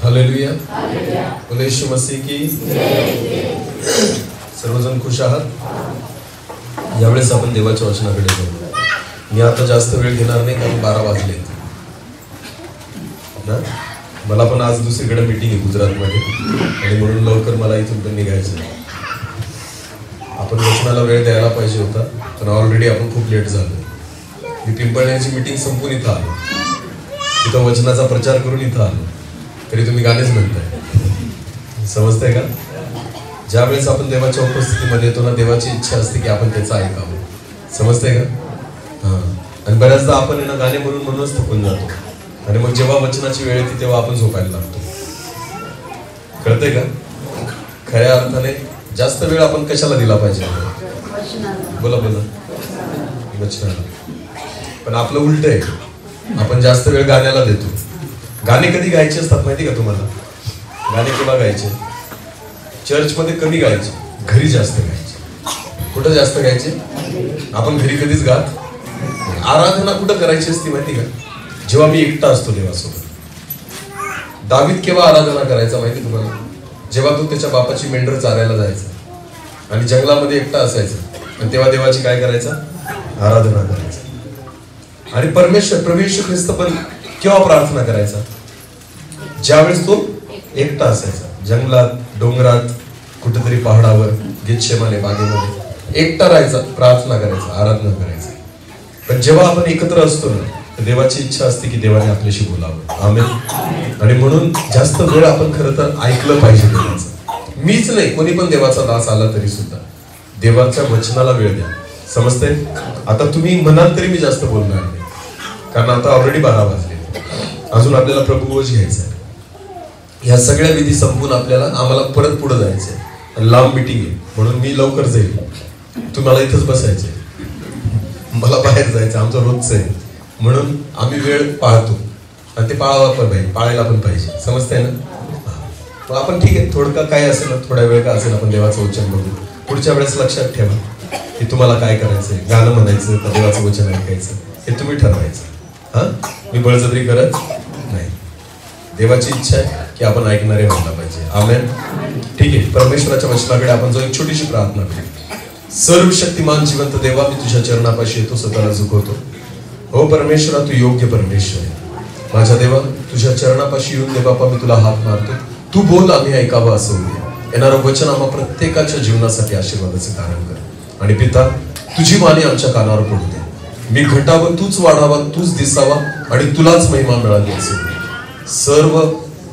Hallelujah, यीशु मसीह की सर्वजण खुश आहात। यावेळेस आपण देवाच्या वचनाकडे जाऊ। मी आता जास्त वेळ घेणार नाही कारण 12 वाजले ना। मला पण आज दुसरीकडे मीटिंग आहे गुजरातमध्ये आणि म्हणून लवकर मला इथून पण निघायचं आहे। आपण वचनाला वेळ द्यायला पाहिजे होता पण ऑलरेडी आपण खूप लेट झालो। मी पिंपळण्याची मीटिंग संपून इथं आलो, इथं वचनाचा प्रचार करून इथं आलो, तरी तुम्ही गाणेच म्हणताय। समजतंय का? ज्या वेळेस आपण देवाच्या उपस्थितीमध्ये येतो ना, देवाची इच्छा असते की आपण त्याचं ऐकावं। समजतंय का? हां। आणि बऱ्याचदा आपण ना गाणे म्हणूनच थकून जातो आणि मग जेव्हा वचनाची वेळ येते तेव्हा आपण झोपायला लागतो। कळतंय का? खऱ्या अर्थाने जास्त वेळ आपण कशाला दिला पाहिजे? बोला बोला, वचनाला। पण आपलं उलट आहे, आपण जास्त वेळ गाण्याला देतो। गाणे कधी गायचे असतात माहिती का तुम्हाला? गाणे केव्हा गायचे? चर्चमध्ये कमी गायचे, घरी जास्त गायचे। कुठं जास्त गायचे? आपण घरी कधीच गात। आराधना कुठं करायची असते माहिती का? जेव्हा मी एकटा असतो देवासोबत। दावीद केव्हा आराधना करायचा माहिती तुम्हाला? जेव्हा तो त्याच्या बापाची मेंढर चारायला जायचा आणि जंगलामध्ये एकटा असायचा आणि तेव्हा देवाची काय करायचा? आराधना करायचा। आणि प्रभू येशू ख्रिस्त पण केव्हा प्रार्थना करायचा? ज्यावेळेस तो एकटा असायचा, जंगलात, डोंगरात, कुठेतरी पहाडावर, गेतशेमाने बागेमध्ये एकटा राहायचा, प्रार्थना करायचा, आराधना करायचा। पण जेव्हा आपण एकत्र असतो ना, तर देवाची इच्छा असते की देवाने आपल्याशी बोलावं। आमेन। आणि म्हणून जास्त वेळ आपण खरं तर ऐकलं पाहिजे देवाचं। मीच नाही, कोणी पण देवाचा दास आला तरी सुद्धा देवाच्या वचनाला वेळ द्या। समजतंय? आता तुम्ही म्हणाल तरी मी जास्त बोलणार नाही, कारण आता ऑलरेडी 12 वाजले। अजून आपल्याला प्रभुभोज घ्यायचा आहे। ह्या सगळ्या विधी संपून आम्हाला परत पुढे जायचं आहे। लांब मीटिंग आहे म्हणून मी लवकर जाईल, तुम्हाला इथंच बसायचंय। मला बाहेर जायचं, आमचं रोजचं आहे, म्हणून आम्ही वेळ पाळतो आणि ते पाळावा पण पाहिजे, पाळायला पण पाहिजे. समजतंय ना? मग आपण ठीक आहे, थोडं का काय असेल ना, थोड्या वेळ का असेल आपण देवाचं वचन बघू. पुढच्या वेळेस लक्षात ठेवा की तुम्हाला काय करायचंय, गाणं म्हणायचं का देवाचं वचन ऐकायचं हे तुम्ही ठरवायचं. हा, मी बळजबरी करत नाही. देवाची इच्छा आहे की आपण ऐकणारे व्हायला पाहिजे. आमेन. ठीक आहे, परमेश्वराच्या वचनाकडे आपण जो एक छोटीशी प्रार्थना करू. सर्व शक्तिमान जिवंत देवा, मी तुझ्या चरणापाशी येतो, स्वतःला झुकवतो. हो परमेश्वरा, तू योग्य परमेश्वर आहे. माझ्या देवा, तुझ्या चरणापाशी येऊन दे बापा, मी तुला हात मारतो. तू बोल, आम्ही ऐकावं असं होईल. येणारं वचन आम्हा प्रत्येकाच्या जीवनासाठी आशीर्वादाचे कारण कर. आणि पिता, तुझी वाणी आमच्या कानावर पडू दे. मी घटावं, तूच वाढावा, तूच दिसावा आणि तुलाच महिमा मिळाली असेल. सर्व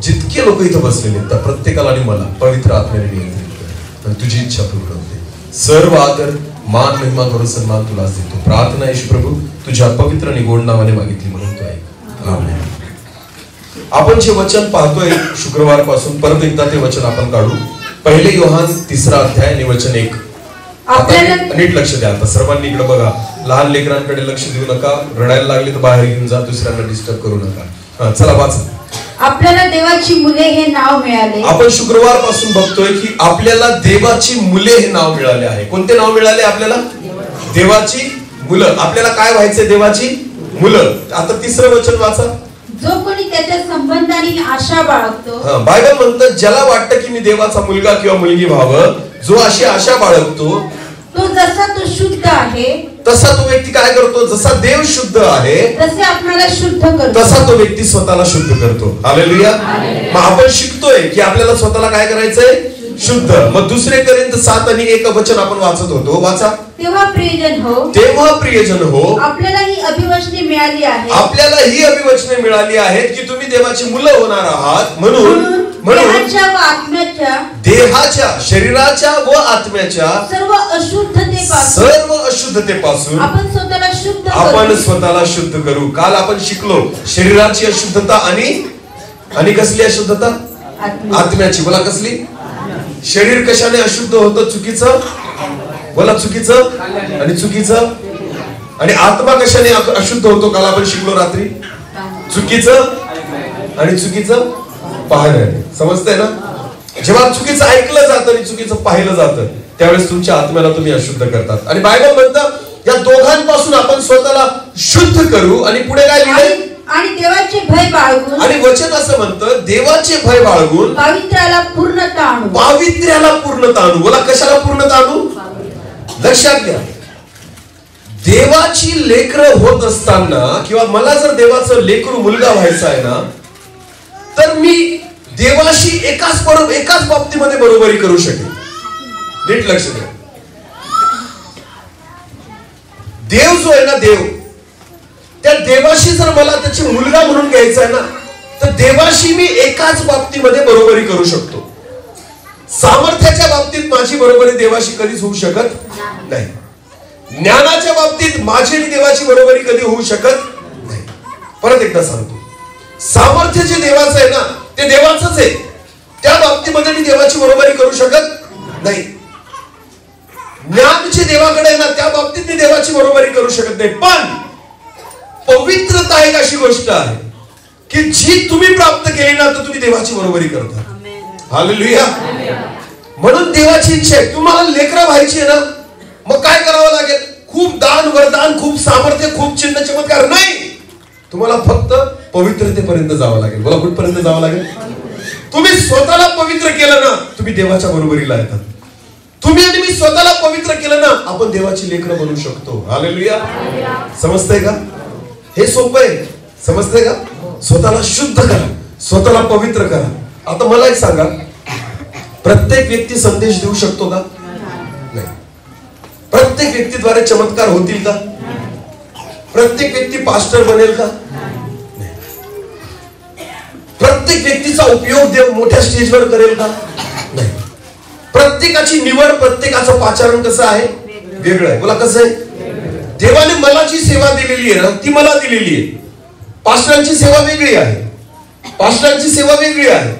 जितके लोक इथं बसलेले त्या प्रत्येकाला आणि मला पवित्र आत्म्याने नियंत्रित कर आणि तुझी इच्छा पूर्ण होते. सर्व आदर, मान, महिमा, गौरव, सन्मान तुलाच देतो. प्रार्थना येशू प्रभू तुझ्या पवित्र आणि गोड नावाने मागितली म्हणून तू ऐक. आमेन. आपण जे वचन पाहतोय शुक्रवार पासून परत एकदा ते वचन आपण काढू. पहिले योहान 3 अध्याय आणि वचन 1. नीट लक्ष द्या. आता सर्वांनी इकडे बघा. लहान लेकरांकडे लक्ष देऊ नका. रडायला लागले तर बाहेर घेऊन जा, दुसऱ्यांना डिस्टर्ब करू नका. चला वाचा. आपल्याला देवाची मुले हे नाव मिळाले. आपण शुक्रवार पासून बघतोय की आपल्याला देवाची मुले हे नाव मिळाले आहे. कोणते नाव मिळाले आपल्याला? देवाची मुलं. आपल्याला काय व्हायचंय? देवाची मुलं. आता 3रं वचन वाचा. जो कोणी त्याच्या संबंधाने आशा बाळगतो. बायबल म्हणतं ज्याला वाटतं की मी देवाचा मुलगा किंवा मुलगी व्हावं, जो अशी आशा बाळगतो, तो जसा तो शुद्ध आहे, तसा तो व्यक्ती काय करतो? जसा देव शुद्ध आहे तसे आपल्याला शुद्ध करतो, तसा तो व्यक्ती स्वतःला शुद्ध करतो. हालेलुया. मग आपण शिकतोय की आपल्याला स्वतःला काय करायचंय? शुद्ध. मग 2 कोरिंथ 7 आणि 1 वचन आपण वाचत होतो. वाचा. तेव्हा प्रियजन हो, तेव्हा प्रियजन हो, आपल्याला ही अभिवचने मिळाली आहेत. आपल्याला ही अभिवचने मिळाली आहेत की तुम्ही देवाची मुलं होणार आहात. म्हणून देहाच्या व आत्म्याच्या, देहाच्या, शरीराच्या व आत्म्याच्या सर्व अशुद्धतेपासून आपण स्वतःला शुद्ध करू. काल आपण शिकलो शरीराची अशुद्धता आणि कसली अशुद्धता? आत्म्याची. बोला कसली? शरीर कशाने अशुद्ध होतं? चुकीचं. बोला चुकीचं आणि चुकीचं. आणि आत्मा कशाने अशुद्ध होतो? काल आपण शिकलो रात्री. चुकीचं आणि चुकीचं पाहण्याने. समजतंय ना? जेव्हा चुकीचं ऐकलं जातं आणि चुकीचं पाहिलं जातं त्यावेळेस तुमच्या आत्म्याला तुम्ही अशुद्ध करतात. आणि बायबल म्हणतं या दोघांपासून आपण स्वतःला शुद्ध करू. आणि पुढे काय लिहिलंय? आणि देवाचे भय बाळगून. आणि वचन असं म्हणतं देवाचे भय बाळगून पावित्र्याला पूर्णता आणू. पावित्र्याला पूर्णता आणू. बोला कशाला पूर्णता आणू? लक्षात घ्या, देवाची लेकरं होत असताना किंवा मला जर देवाचं लेकरू मुलगा व्हायचा आहे ना, तर मी देवाशी एकाच बाबतीमध्ये बरोबरी करू शकेल. नीट लक्ष द्या. देव जो आहे ना, देव, त्या देवाशी जर मला त्याची मुलगा म्हणून घ्यायचा आहे ना, तर देवाशी मी एकाच बाबतीमध्ये बरोबरी करू शकतो. सामर्थ्याच्या बाबतीत माझी बरोबरी देवाशी कधीच होऊ शकत नाही. ज्ञानाच्या बाबतीत माझी आणि देवाची बरोबरी कधी होऊ शकत नाही. परत एकदा सांगतो, सामर्थ्य जे देवाचं आहे ना, ते देवाचंच आहे. त्या बाबतीमध्ये मी देवाची बरोबरी करू शकत नाही. ज्ञान जे देवाकडे आहे ना, त्या बाबतीत मी देवाची बरोबरी करू शकत नाही. पण पवित्रता एक अशी गोष्ट आहे की जी तुम्ही प्राप्त केली ना, तर तुम्ही देवाची बरोबरी करता. हालेलुया. म्हणून देवाची इच्छा आहे तुम्हाला लेकरं व्हायची आहे ना, मग काय करावं लागेल? खूप दान, वरदान, खूप सामर्थ्य, खूप चिन्ह चमत्कार नाही. तुम्हाला फक्त पवित्रतेपर्यंत जावं लागेल. बोला कुठपर्यंत जावं लागेल? तुम्ही स्वतःला पवित्र केलं ना, तुम्ही देवाच्या बरोबरीला येतात. तुम्ही आणि मी स्वतःला पवित्र केलं ना, आपण देवाची लेकरं बनू शकतो. हालेलुया. समजतंय का? हे सोपं आहे. समजतंय का? स्वतःला शुद्ध करा, स्वतःला पवित्र करा. आता मला एक सांगा, प्रत्येक व्यक्ती संदेश देऊ शकतो का? नाही. प्रत्येक व्यक्तीद्वारे चमत्कार होतील का? प्रत्येक व्यक्ती पास्टर बनेल का? नाही. प्रत्येक व्यक्तीचा उपयोग देव मोठ्या स्टेजवर करेल का? नाही. प्रत्येकाची निवड, प्रत्येकाचं पाचारण कसं आहे? वेगळं आहे. बोला कसं आहे? देवाने मला जी सेवा दिलेली आहे ना, ती मला दिलेली आहे. पास्टरांची सेवा वेगळी आहे, पास्टरांची सेवा वेगळी आहे.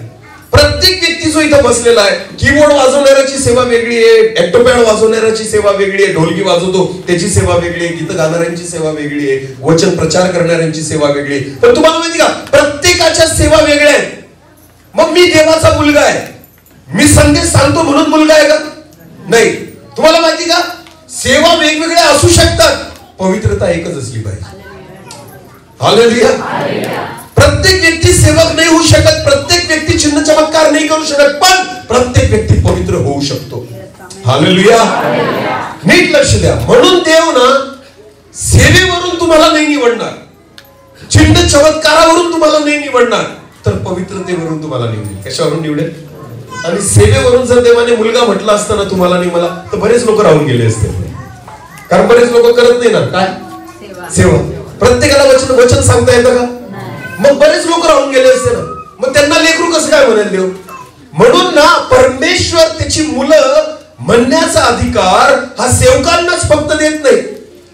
प्रत्येक व्यक्ती जो इथं बसलेला आहे, कीबोर्ड वाजवणाऱ्याची सेवा वेगळी आहे, ऍक्टोपॅड वाजवणाऱ्याची सेवा वेगळी आहे, ढोलकी वाजवतो त्याची सेवा वेगळी आहे, गीत गाणाऱ्यांची सेवा वेगळी आहे, वचन प्रचार करणाऱ्यांची सेवा वेगळी आहे. पण तुम्हाला माहिती का, प्रत्येकाच्या सेवा वेगळ्या आहेत. मग मी देवाचा मुलगा आहे, मी संदेश सांगतो म्हणून मुलगा आहे का? नाही. तुम्हाला माहिती का, सेवा वेगवेगळ्या असू शकतात, पवित्रता एकच असली पाहिजे. हालेलुया. प्रत्येक व्यक्ती सेवक नाही होऊ शकत, प्रत्येक व्यक्ती चिन्ह चमत्कार नाही करू शकत, पण प्रत्येक व्यक्ती पवित्र होऊ शकतो. हालेलुया. नीट लक्ष द्या. म्हणून देव ना सेवेवरून तुम्हाला नाही निवडणार, चिन्ह चमत्कारावरून तुम्हाला नाही निवडणार, तर पवित्रतेवरून तुम्हाला निवडेल. कशावरून निवडेल? आणि सेवेवरून जर देवाने मुलगा म्हटलं असतं ना तुम्हाला आणि मला, तर बरेच लोक राहून गेले असते. कारण बरेच लोक करत नाही ना काय सेवा. प्रत्येकाला वचन सांगता येतं का? मग बरेच लोक राहून गेले असते ना, मग त्यांना लेकरू कसं काय म्हणाल देव? म्हणून ना परमेश्वर त्याची मुलं म्हणण्याचा अधिकार हा सेवकांनाच फक्त देत नाही,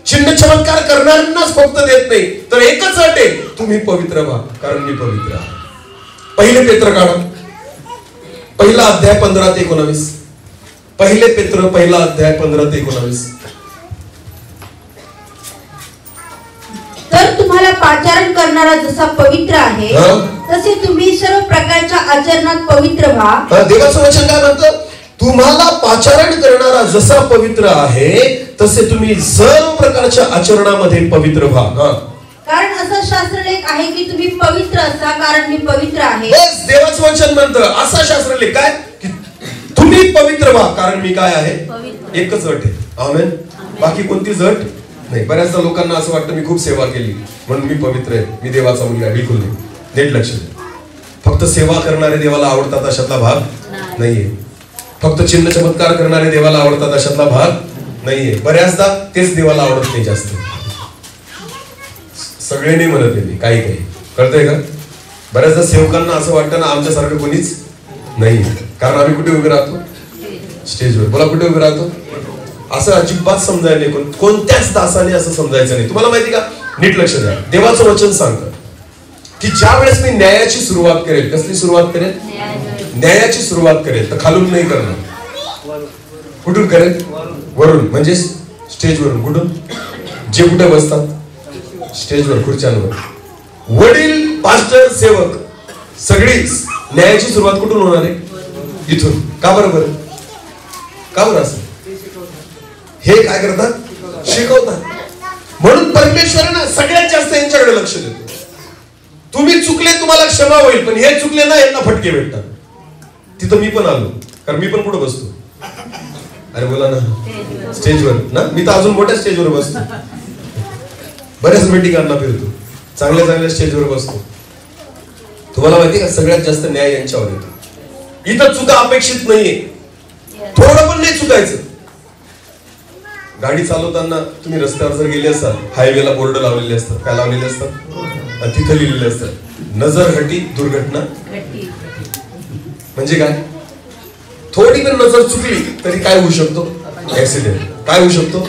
चिन्ह चमत्कार करणाऱ्यांनाच फक्त देत नाही, तर एकच अट आहे, तुम्ही पवित्र व्हा कारण मी पवित्र आहे. पहिले पेत्र काढा, पहिला अध्याय 15 ते 19. पहिले पेत्र पहिला अध्याय 15 ते 19. तर तुम्हाला पाचारण करणारा जसा पवित्र आहे, तसे तुम्ही सर्व प्रकारच्या आचरणात पवित्र व्हा. देवाचं वचन काय म्हणतं? तुम्हाला पाचारण करणारा जसा पवित्र आहे, तसे तुम्ही सर्व प्रकारच्या आचरणामध्ये पवित्र व्हा. कारण असा शास्त्रलेख आहे की तुम्ही पवित्र असा कारण मी पवित्र आहे. बस देवाचं वचन म्हणतं असा शास्त्रलेख काय की तुम्ही पवित्र व्हा कारण मी काय आहे? एकच अट आहे. आमेन. बाकी कोणतीच अट नाही. बऱ्याचदा लोकांना असं वाटतं मी खूप सेवा केली म्हणून मी पवित्र आहे, मी देवाचा मुलगा आहे. बिलकुल नाही. नीट लक्ष द्या. फक्त सेवा करणारे देवाला आवडतात अशातला भाग नाहीये, फक्त चिन्ह चमत्कार करणारे देवाला आवडतात अशातला भाग नाहीये. बऱ्याचदा तेच देवाला आवडत नाही जास्त. सगळे नाही म्हणत आहे, काही काही कळतंय का? बऱ्याचदा सेवकांना असं वाटतं ना आमच्यासारखं कोणीच नाही, कारण आम्ही कुठे उभे राहतो? स्टेजवर. बोला, कुठे उभे राहतो? असं अजिबात समजायला नाही, कोणत्याच दासाने असं समजायचं नाही. तुम्हाला माहिती का, नीट लक्ष द्या. देवाचं वचन सांगतं की ज्या वेळेस मी न्यायाची सुरुवात करेल, कसली सुरुवात करेल? न्यायाची सुरुवात करेल, तर खालून नाही करणार. कुठून करेल? वरून. म्हणजे स्टेजवरून. कुठून? जे कुठे बसतात स्टेजवर, खुर्च्यांवर, वडील, पास्टर, सेवक, सगळी न्यायाची सुरुवात कुठून होणार आहे? इथून. का बरोबर? का बरं असं? हे काय करतात? शिकवतात. म्हणून परमेश्वरानं सगळ्यात जास्त यांच्याकडे लक्ष देतो. तुम्ही चुकले, तुम्हाला क्षमा होईल, पण हे चुकले ना, यांना फटके भेटतात. तिथं मी पण आलो, कारण मी पण कुठं बसतो? अरे बोला ना, स्टेजवर ना. मी तर अजून मोठ्या स्टेजवर बसतो, बऱ्याच मिटिंगांना फिरतो, चांगल्या चांगल्या स्टेजवर बसतो. तुम्हाला माहिती का, सगळ्यात जास्त न्याय यांच्यावर येतो. इथं चुका अपेक्षित नाहीये, थोडं पण नाही चुकायचं. गाडी चालवताना तुम्ही रस्त्यावर जर गेले असाल, हायवेला बोर्ड लावलेले असतात. काय लावलेले असतात? आणि तिथं लिहिलेले असतात, नजर हटी दुर्घटना. म्हणजे काय? थोडी पण नजर चुकली तरी काय होऊ शकतो? ऍक्सिडेंट. काय होऊ शकतो?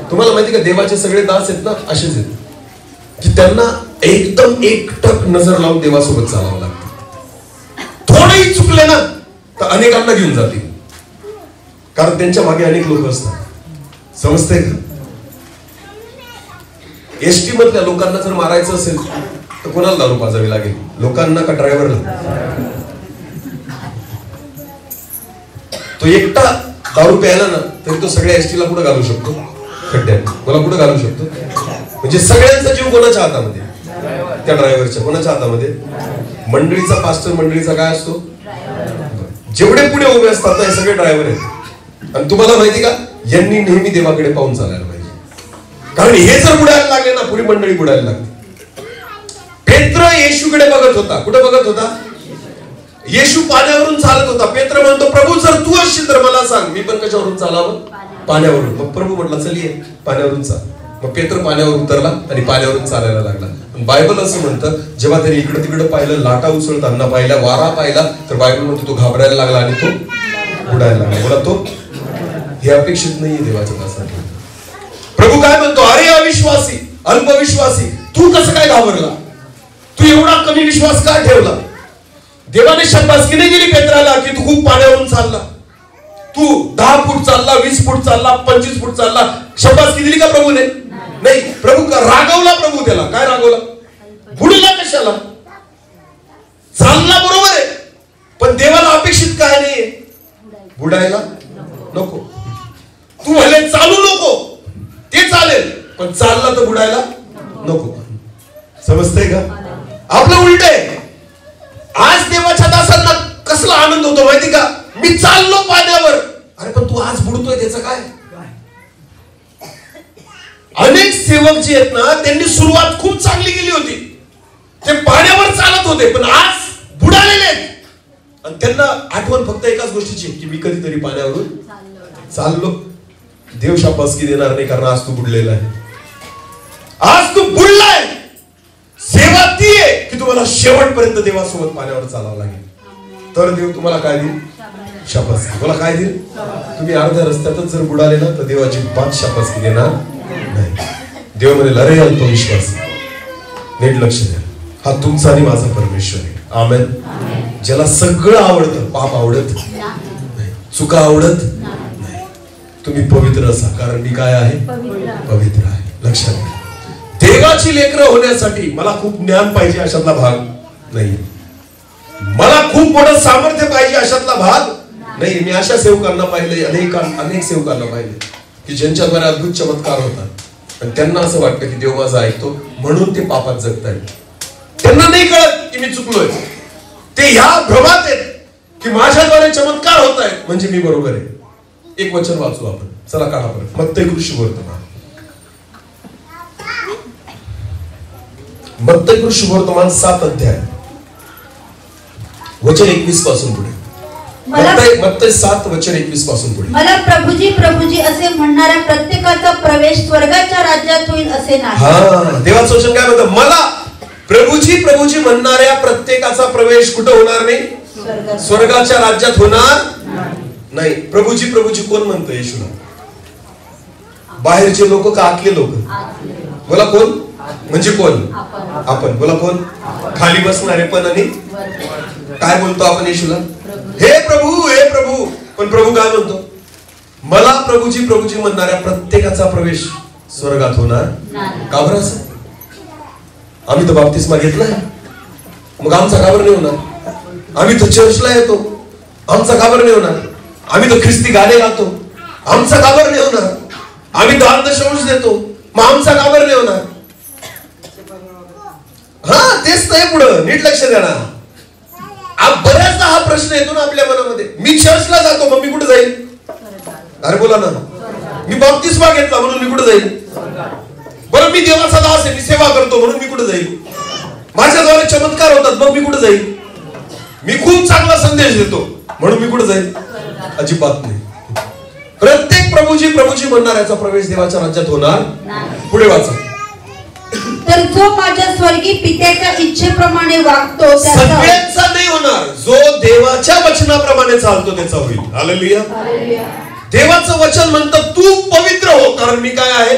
तुम्हाला माहिती का, देवाचे सगळे दास आहेत ना असेच आहेत की त्यांना एकदम एकटक नजर लावून देवासोबत चालावं लागतं. थोडेही चुकले ना तर अनेकांना घेऊन जातील, कारण त्यांच्या मागे अनेक लोक असतात. समजतंय का? एसटी मधल्या लोकांना जर मारायचं असेल तर कोणाला दारू पाजावी लागेल? लोकांना का ड्रायव्हरला? तो एकटा दारू प्यायला ना तरी तो सगळ्या एसटीला कुठं घालू शकतो? खड्ड्यात. मला कुठं घालू शकतो? म्हणजे सगळ्यांचा जीव कोणाच्या हातामध्ये? त्या ड्रायव्हरच्या. कोणाच्या हातामध्ये? मंडळीचा, पास्टर मंडळीचा काय असतो? जेवढे पुढे उभे असतात हे सगळे ड्रायव्हर आहेत. आणि तुम्हाला माहिती का, यांनी नेहमी देवाकडे पाहून चालायला पाहिजे, कारण हे जर बुडायला लागले ना पुरी मंडळी बुडायला लागते. पेत्र येशूकडे बघत होता. कुठे बघत होता? येशू पाण्यावरून चालत होता. पेत्र म्हणतो, प्रभू जर तू असशील तर मला सांग, मी पण कशावरून चालावं? पाण्यावरून. मग प्रभू म्हटला, चल ये पाण्यावरून चाल. मग पेत्र पाण्यावर उतरला आणि पाण्यावरून चालायला लागला. बायबल असं म्हणतं, जेव्हा त्याने इकडे तिकडे पाहिलं, लाटा उसळताना पाहिल्या, वारा पाहिला, तर बायबल म्हणतो तो घाबरायला लागला आणि तो बुडायला लागला. बोला, तो हे अपेक्षित नाहीये देवाच्या दासासाठी. प्रभू काय म्हणतो? अरे अविश्वासी, अल्पविश्वासी, तू कसं काय घाबरला? तू एवढा कमी विश्वास का ठेवला? देवाने शाबासकी नाही दिली पेत्राला की तू खूप पाण्यावरून चालला, तू 10 फूट चालला, 20 फूट चालला, 25 फूट चालला, शाबासकी दिली का प्रभूने? नाही. प्रभू का रागवला? प्रभू त्याला काय रागवला? बुडला कशाला? चालला बरोबर आहे, पण देवाला अपेक्षित काय नाहीये? बुडायला नको. तू भले चालू नको, ते चालेल, पण चालला तर बुडायला नको. समजतंय का? आपलं उलट आहे. आज देवाच्या दासांना कसला आनंद होतो माहिती का? मी चाललो पाण्यावर. अरे पण तू आज बुडतोय, त्याचं काय? अनेक सेवक जे आहेत ना, त्यांनी सुरुवात खूप चांगली केली होती, ते पाण्यावर चालत होते, पण आज बुडालेले आहेत. आणि त्यांना आठवण फक्त एकाच गोष्टीची की मी कधीतरी पाण्यावरून चाललो. देव शाबासकी देणार नाही, कारण आज तू बुडलेला आहे. आज तू बुडलाय. सेवा ती आहे की तुम्हाला शेवटपर्यंत देवासोबत पाण्यावर चालावं लागेल, तर देव तुम्हाला काय देईल? शाबासकी. मला काय देईल? तुम्ही अर्ध्या रस्त्यातच जर बुडाले ना, तर देवाची बात शाबासकी देणार नाही. देव म्हणेल अरे अल्पविश्वास, नीट लक्ष द्या, हा तुमचा आणि माझा परमेश्वर आहे. आमेन. ज्याला सगळं आवडतं, पाप आवडत नाही, चुका आवडत नाही. तुम्ही पवित्र असा, कारण मी काय आहे? पवित्र आहे. लक्षात घ्या. देवाची लेकरं होण्यासाठी मला खूप ज्ञान पाहिजे अशातला भाग नाही, मला खूप मोठं सामर्थ्य पाहिजे अशातला भाग नाही. मी अशा सेवकांना पाहिले, अनेक सेवकांना पाहिले की ज्यांच्याद्वारे अद्भुत चमत्कार होतात आणि त्यांना असं वाटतं की देव माझा ऐकतो म्हणून ते पापात जगतायत. त्यांना नाही कळत की मी चुकलोय. ते ह्या भ्रमात आहेत की माझ्याद्वारे चमत्कार होत आहेत म्हणजे मी बरोबर आहे. एक वचन वाचू आपण, चला काढा परत. मत्तई शुभवर्तमान, मत्तई शुभवर्तमान 7 अध्याय वचन 21 पासून पुढे. मत्तई 7 वचन 21 पासून पुढे. मला प्रभुजी प्रभुजी असे म्हणणाऱ्या प्रत्येकाचा प्रवेश स्वर्गाच्या राज्यात होईल असे नाही. हा, देवाचं वचन काय म्हणतं? मला प्रभुजी प्रभुजी म्हणणाऱ्या प्रत्येकाचा प्रवेश कुठं होणार नाही? स्वर्गाच्या राज्यात होणार नाही. प्रभुजी प्रभुजी कोण म्हणतं येशूला? बाहेरचे लोक का आतले लोक? बोला कोण? म्हणजे कोण? आपण. बोला कोण? खाली बसणारे पण आणि काय बोलतो आपण येशूला? हे प्रभू. पण प्रभू काय म्हणतो? मला प्रभुजी प्रभुजी म्हणणाऱ्या प्रत्येकाचा प्रवेश स्वर्गात होणार. का बरं असं? आम्ही तर बाप्तिस्मा घेतलाय, मग आमचा का बरं नाही होणार? आम्ही तर चर्चला येतो, आमचा का बरं नाही होणार? आम्ही तर ख्रिस्ती गाणे गातो, आमचा का बरं नाही होणार? आम्ही दान दशंश देतो, मग आमचा का बरं नाही होणार? हा, तेच नाही पुढं. नीट लक्ष द्या ना. बऱ्याचदा हा प्रश्न येतो ना आपल्या मनामध्ये, मी चर्चला जातो मग मी कुठे जाईल? अरे बोला ना. मी बाप्तिस्मा घेतला म्हणून मी कुठे जाईल? बरं, मी देवाचा दास आहे, मी सेवा करतो म्हणून मी कुठे जाईल? माझ्याद्वारे चमत्कार होतात मग मी कुठे जाईल? मी खूप चांगला संदेश देतो म्हणून मी कुठे जाईल? अजिबात नाही. प्रत्येक प्रभुजी प्रभुजी म्हणणाऱ्याचा प्रवेश देवाच्या राज्यात होणार. पुढे वाचा. तर जो माझ्या स्वर्गीय पित्याच्या इच्छेप्रमाणे वागतो सगळ्यांचा नाही होणार. जो देवाच्या वचनाप्रमाणे चालतो त्याचा होईल. हालेलुया. देवाचं वचन म्हणतं तू पवित्र हो कारण मी काय आहे?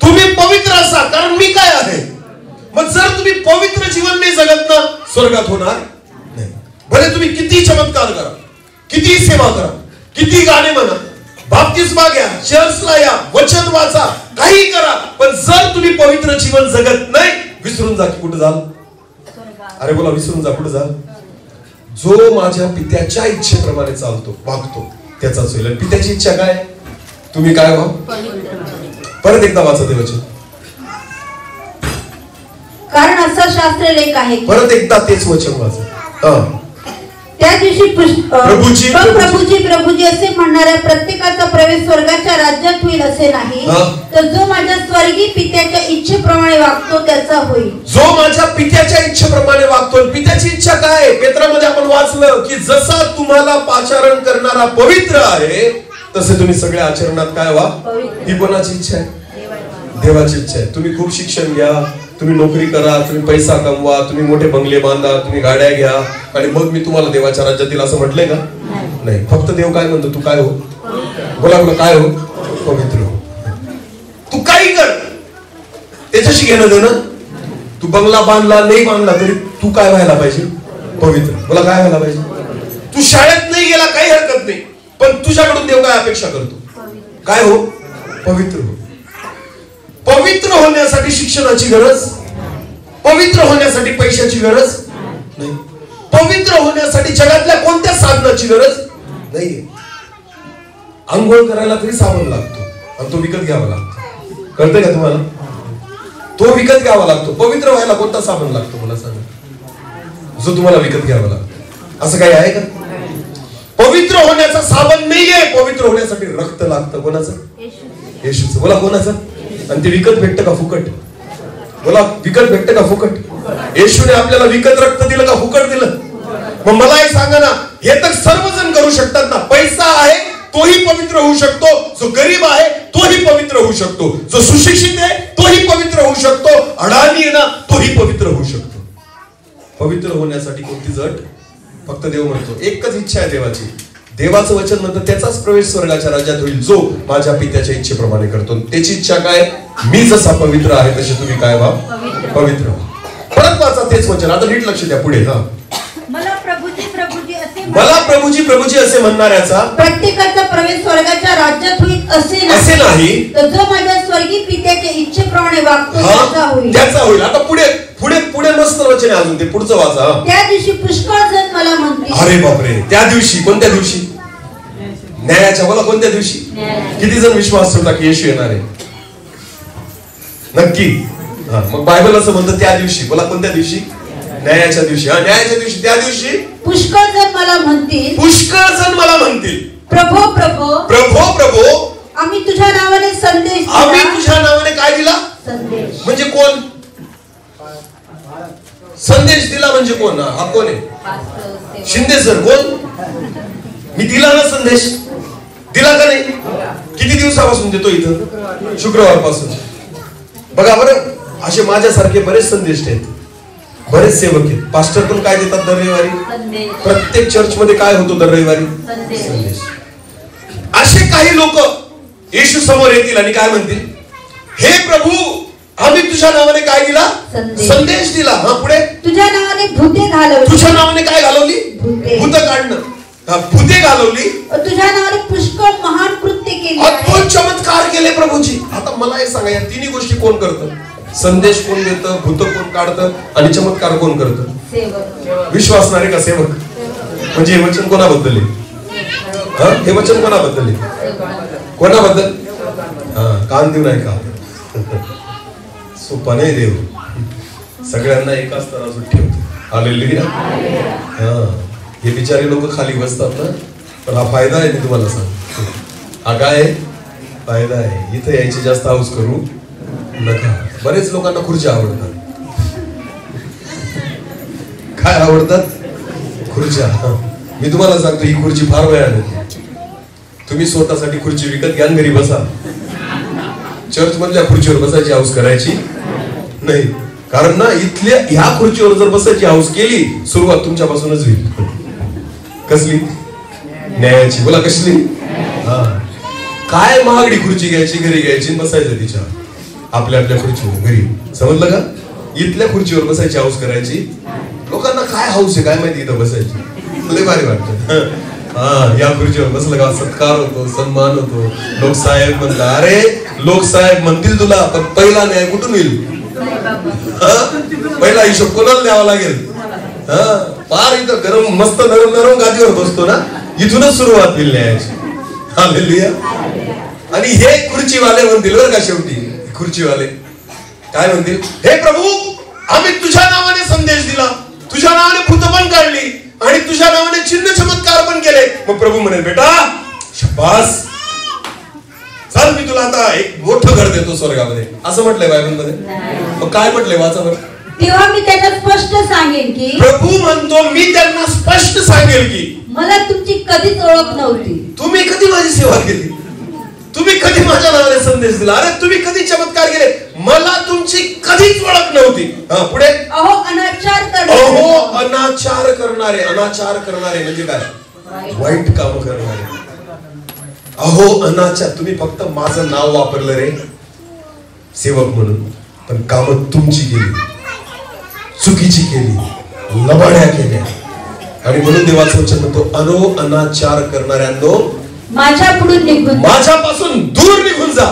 तुम्ही पवित्र असा कारण मी काय आहे? मग जर तुम्ही पवित्र जीवन नाही जगत ना, स्वर्गात होणार नाही. भले तुम्ही किती चमत्कार करा, किती सेवा करा, किती गाणे म्हणा, बाप्तिस्मा घ्या, चर्चला या, वचन वाचा, काही करा, पण जर तुम्ही पवित्र जीवन जगत नाही, विसरून जा की कुठे जाल? अरे बोला, विसरून जा कुठे जाल? जो माझ्या पित्याच्या इच्छेप्रमाणे चालतो वागतो त्याचाच होईल. पित्याची इच्छा काय? तुम्ही काय व्हा? परत एकदा वाचा ते वचन. कारण असं शास्त्रलेख आहे. परत एकदा तेच वचन वाचा. त्या दिवशी प्रभुजी असे म्हणणाऱ्या प्रत्येकाचा प्रवेश स्वर्गाच्या राज्यात होईल असे नाही, तर जो माझ्या स्वर्गीय पित्याच्या इच्छेप्रमाणे वागतो त्याचा होईल. जो माझ्या पित्याच्या इच्छेप्रमाणे वागतो. पित्याची इच्छा काय? पेत्रामध्ये आपण वाचलं की जसा तुम्हाला पाचारण करणारा पवित्र आहे तसे तुम्ही सगळ्या आचरणात काय व्हा. ही कोणाची इच्छा आहे? देवाची इच्छा आहे. तुम्ही खूप शिक्षण घ्या, तुम्ही नोकरी करा, तुम्ही पैसा कमवा, तुम्ही मोठे बंगले बांधा, तुम्ही गाड्या घ्या आणि मग मी तुम्हाला देवाच्या राज्यातील असं म्हटलंय का? नाही. फक्त देव काय म्हणतो? तू काय हो? बोला बोला, काय हो? पवित्र हो. तू काही कर, त्याच्याशी घेणं देणं. तू बंगला बांधला नाही बांधला तरी तू काय व्हायला पाहिजे? पवित्र. मला काय व्हायला पाहिजे? तू शाळेत नाही गेला काही हरकत नाही, पण तुझ्याकडून देव काय अपेक्षा करतो? काय हो? पवित्र हो. पवित्र होण्यासाठी शिक्षणाची गरज, पवित्र होण्यासाठी पैशाची गरज नाही, पवित्र होण्यासाठी जगातल्या कोणत्या साधनाची गरज नाहीये. आंघोळ करायला तरी साबण लागतो आणि तो विकत घ्यावा लागतो. कळतंय का तुम्हाला? तो विकत घ्यावा लागतो. पवित्र व्हायला कोणता साबण लागतो मला सांगा, जो तुम्हाला विकत घ्यावा लागतो? असं काही आहे का? पवित्र होण्याचा साबण नाहीये, पवित्र होण्यासाठी रक्त लागतं. कोणाचं? येशूचं. बोला कोणाचं? आणि ते विकत भेटतं का फुकट? बोला विकत भेटतं का फुकट? येशूने आपल्याला विकत रक्त दिलं का फुकट दिलं? मग मलाही सांगा ना, हे तर सर्वजण करू शकतात ना. पैसा आहे तोही पवित्र होऊ शकतो, जो गरीब आहे तोही पवित्र होऊ शकतो, जो सुशिक्षित आहे तोही पवित्र होऊ शकतो, अडाणी आहे ना तोही पवित्र होऊ शकतो. पवित्र होण्यासाठी कोणती जट? फक्त देव म्हणतो, एकच इच्छा आहे देवाची. देवाचं वचन म्हणतं त्याचाच प्रवेश स्वर्गाच्या राज्यात होईल जो माझ्या पित्याच्या इच्छेप्रमाणे करतो. त्याची इच्छा काय? मी जसा पवित्र आहे तसे तुम्ही काय व्हा? पवित्र व्हा. परत वाचा तेच वचन. आता नीट लक्ष द्या पुढे. हा, मला प्रभूजी प्रभूजी असे म्हणणाऱ्याचा प्रत्येकाचा प्रवेश स्वर्गाच्या राज्यात होईल असे नाही, तर जो माझ्या स्वर्गीय पित्याच्या इच्छेप्रमाणे वागतो त्याचा होईल. आता पुढे पुढे पुढे मस्त वचन आहे अजून, ते पुढचं वाचा. त्या दिवशी पुष्कळ जण मला म्हणतील. अरे बापरे, त्या दिवशी? कोणत्या दिवशी? न्यायाच्या. बोला कोणत्या दिवशी? किती जण विश्वास ठेवता की येशू येणार आहे? नक्की. मग बायबल असं म्हणतं त्या दिवशी. बोला कोणत्या दिवशी? न्यायाच्या दिवशी. न्यायाच्या दिवशी. त्या दिवशी पुष्कळ जण मला म्हणतील. पुष्कळ जण मला म्हणतील, प्रभो प्रभो प्रभो प्रभो आम्ही तुझ्या नावाने संदेश दिला. आम्ही तुझ्या नावाने काय दिला? संदेश. म्हणजे कोण? संदेश दिला म्हणजे कोण? हा कोण आहे? शिंदे सर. कोण? मी दिला ना संदेश? दिला का नाही? किती दिवसापासून देतो इथं? शुक्रवार पासून. बघा बरं, असे माझ्यासारखे बरेच संदेश आहेत, बरेच सेवक आहेत. पास्टर पण काय देतात दर रविवारी? प्रत्येक चर्च मध्ये काय होतो दर रविवारी? संदेश. असे काही लोक येशू समोर येतील आणि काय म्हणतील? हे प्रभू आम्ही तुझ्या नावाने काय दिला? संदेश दिला. हा, पुढे तुझ्या नावाने भूते घालवली. तुझ्या नावाने काय घालवली? भूत काढणं. भूते घालवली. तुझ्या नावाने पुष्कळ महान कृत्य केली, अद्भुत चमत्कार केले प्रभूजी. आता मला हे सांगा, या तिन्ही गोष्टी कोण करतं? संदेश कोण देतं, भूत कोण काढतं आणि चमत्कार कोण करतं? सेवक. विश्वासणारे का सेवक? म्हणजे हे वचन कोणाबद्दल आहे? हे वचन कोणाबद्दल आहे? कोणाबद्दल? कान देऊ नाही का? सोपा नाही देव, सगळ्यांना एकाच स्तरावर ठेवतो. हालेलुया. हे बिचारे लोक खाली बसतात ना, पण हा फायदा आहे. मी तुम्हाला सांगतो, हा काय फायदा आहे. इथे यायची जास्त हाऊस करू नका. बरेच लोकांना खुर्च्या आवडतात. काय आवडतात? खुर्च्या. मी तुम्हाला सांगतो, ही खुर्ची फार भयानक. तुम्ही स्वतःसाठी खुर्ची विकत घ्या, घरी बसा. चर्च मधल्या खुर्चीवर बसायची हाऊस करायची नाही, कारण ना इथल्या ह्या खुर्चीवर जर बसायची हाऊस केली, सुरुवात तुमच्यापासूनच होईल. कसली? न्यायाची. बोला कसली? काय महागडी खुर्ची घ्यायची, घरी घ्यायची, बसायचं तिच्या आपल्या आपल्या खुर्चीवर घरी. समजलं का? इथल्या खुर्चीवर बसायची हाऊस करायची. लोकांना काय हाऊस आहे काय माहिती इथं बसायची. लय भारी वाटत. या खुर्चीवर बसलं का सत्कार होतो, सन्मान होतो. लोक साहेब म्हणतात. अरे लोक साहेब म्हणतील तुला, पण पहिला न्याय कुठून येईल? पहिला हिशोब कोणाला द्यावा लागेल? फार इथं गरम मस्त नरम नरम गादीवर बसतो ना, इथूनच सुरुवात होईल न्यायाची. हालेलुया. आणि हे खुर्चीवाले म्हणतील बरं का, शेवटी खुर्चीवाले काय म्हणतील? हे प्रभू आम्ही तुझ्या नावाने संदेश दिला, तुझ्या नावाने भूत पण काढली आणि तुझ्या नावाने चिन्ह चमत्कार पण केले. मग प्रभू म्हणेल, बेटा शाबास, चल मी तुला आता एक मोठं घर देतो स्वर्गामध्ये. असं म्हटलंय बायबल मध्ये. मग काय म्हटलंय वाचा बरं. तेव्हा मी त्यांना स्पष्ट सांगेन की, प्रभू म्हणतो मी त्यांना स्पष्ट सांगेल की मला तुमची कधीच ओळख नव्हती. तुम्ही कधी माझी सेवा केली? तुम्ही कधी माझ्या नावाने संदेश दिला? अरे तुम्ही कधी चमत्कार केले? मला तुमची कधीच ओळख नव्हती. पुढे अहो अनाचार करणारे. अहो अनाचार करणारे. अनाचार करणारे म्हणजे काय? वाईट काम करणारे. अहो अनाचार. तुम्ही फक्त माझं नाव वापरलं रे सेवक म्हणून, पण कामं तुमची केली, चुकीची केली, लबाड्या केल्या, आणि म्हणून देवाचं वचन म्हणतो, अनो अनाचार करणाऱ्यांनो माझ्यापासून दूर निघून जा.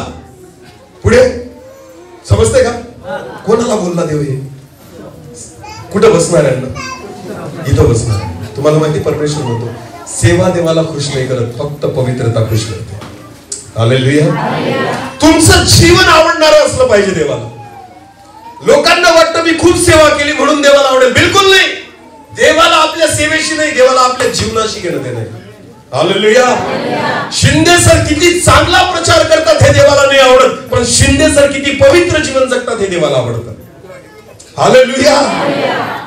पुढे समजते का कोणाला बोलला देव? हे कुठं बसणाऱ्यांना? इथं बसणार. तुम्हाला माहिती परमेश्वर म्हणतो सेवा देवाला खुश नाही करत, फक्त पवित्रता खुश करते. हालेलुया. तुमचं जीवन आवडणारं असलं पाहिजे देवाला. लोकांना वाटतं मी खूप सेवा केली म्हणून देवाला आवडेल. बिलकुल नाही. देवाला आपल्या सेवेशी नाही, देवाला आपल्या जीवनाशी घेणं देणं. हालेलुया. शिंदे सर किती चांगला प्रचार करतात हे देवाला नाही आवडत, पण शिंदे सर किती पवित्र जीवन जगतात हे देवाला आवडतं. हालेलुया.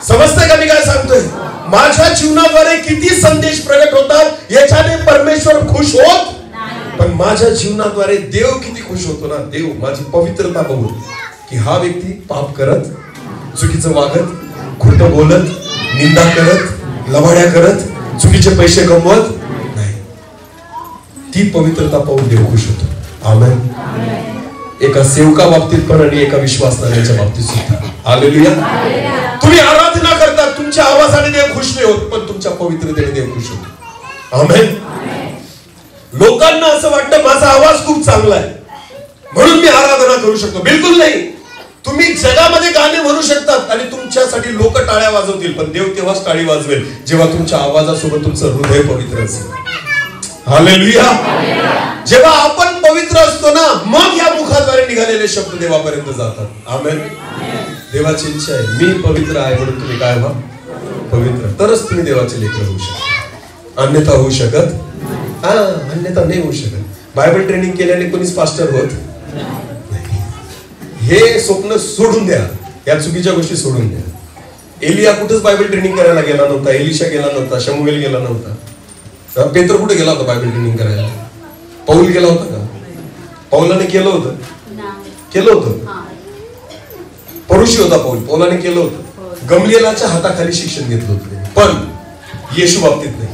समजतंय का मी काय सांगतोय? माझ्या जीवनाद्वारे किती संदेश प्रगट होतात याच्याने परमेश्वर खुश होत, पण माझ्या जीवनाद्वारे देव किती खुश होतो ना. देव माझी पवित्रता बघून की हा व्यक्ती पाप करत, चुकीचं वागत, खोटं बोलत, निंदा करत, लवाड्या करत, चुकीचे पैसे कमवत नाही, ती पवित्रता पाहून देव खुश होतो. आमेन. एका सेवका बाबतीत पण आणि एका विश्वासणाऱ्याच्या बाबतीत सुद्धा. हालेलुया. तुम्ही आराधना करता, तुमच्या आवाजाने देव खुश नाही होत, पण तुमच्या पवित्रतेने देव खुश होतो. आमेन. लोकांना असं वाटतं माझा आवाज खूप चांगला आहे म्हणून मी आराधना करू शकतो. बिलकुल नाही. तुम्ही जगामध्ये गाणे म्हणू शकतात आणि तुमच्यासाठी लोक टाळ्या वाजवतील, पण देव तेव्हाच टाळी वाजवेल जेव्हा तुमच्या आवाजासोबत तुमचं हृदय पवित्र असेल. हालेलुया. जेव्हा आपण पवित्र असतो ना, मग या मुखाद्वारे निघालेले शब्द देवापर्यंत जातात. आमेन. देवाची इच्छा आहे मी पवित्र आहे म्हणून तुम्ही काय व्हा? पवित्र. तरच तुम्ही देवाचे लेकर होऊ शकता. अन्यथा होऊ शकत अन्यथा नाही होऊ शकत. बायबल ट्रेनिंग केल्याने कोणीच पास्टर होत नाही. हे स्वप्न सोडून द्या, या चुकीच्या गोष्टी सोडून द्या. एलिया कुठेच बायबल ट्रेनिंग करायला गेला नव्हता, एलिशा गेला नव्हता, शमूएल गेला नव्हता, पेत्र कुठे गेला होता बायबल ट्रेनिंग करायला? पौल गेला होता का? पौलाने केलं होतं? केलं होतं. परुषी होता पौल, पौलाने केलं होतं. गमलिएलाच्या हाताखाली शिक्षण घेतलं होतं, पण येशू बाबतीत नाही.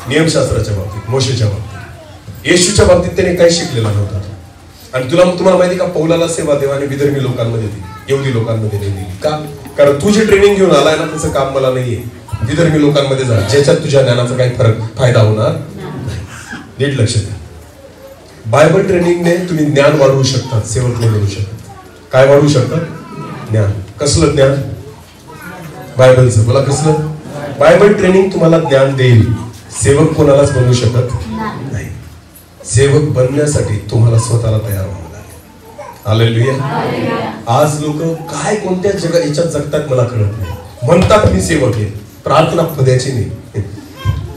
नियमशास्त्राच्या बाबतीत, मोशेच्या बाबतीत, येशूच्या बाबतीत त्याने काही शिकलेला नव्हता. आणि तुम्हाला माहिती का, पौलाला सेवा देवाने विधर्मी लोकांमध्ये दिली, यहुदी लोकांमध्ये नाही दिली. का? कारण तू जे ट्रेनिंग घेऊन आलाय ना त्याचं काम मला नाहीये. विधर्मी लोकांमध्ये जा, ज्याच्यात तुझ्या ज्ञानाचा काही फायदा होणार नाही. नीट लक्ष द्या. बायबल ट्रेनिंगने तुम्ही ज्ञान वाढवू शकतात, सेवक नाही बनवू शकत. काय वाढवू शकतात? ज्ञान. कसलं ज्ञान? बायबलचं. बोला कसलं? बायबल ट्रेनिंग तुम्हाला ज्ञान देईल, सेवक कोणालाच बनवू शकत नाही. सेवक बनण्यासाठी तुम्हाला स्वतःला तयार व्हावं लागेल. हालेलुया. आज लोक काय कोणत्या याच्यात जगतात मला कळत नाही. म्हणतात मी सेवक आहे, प्रार्थना पद्याची नाही,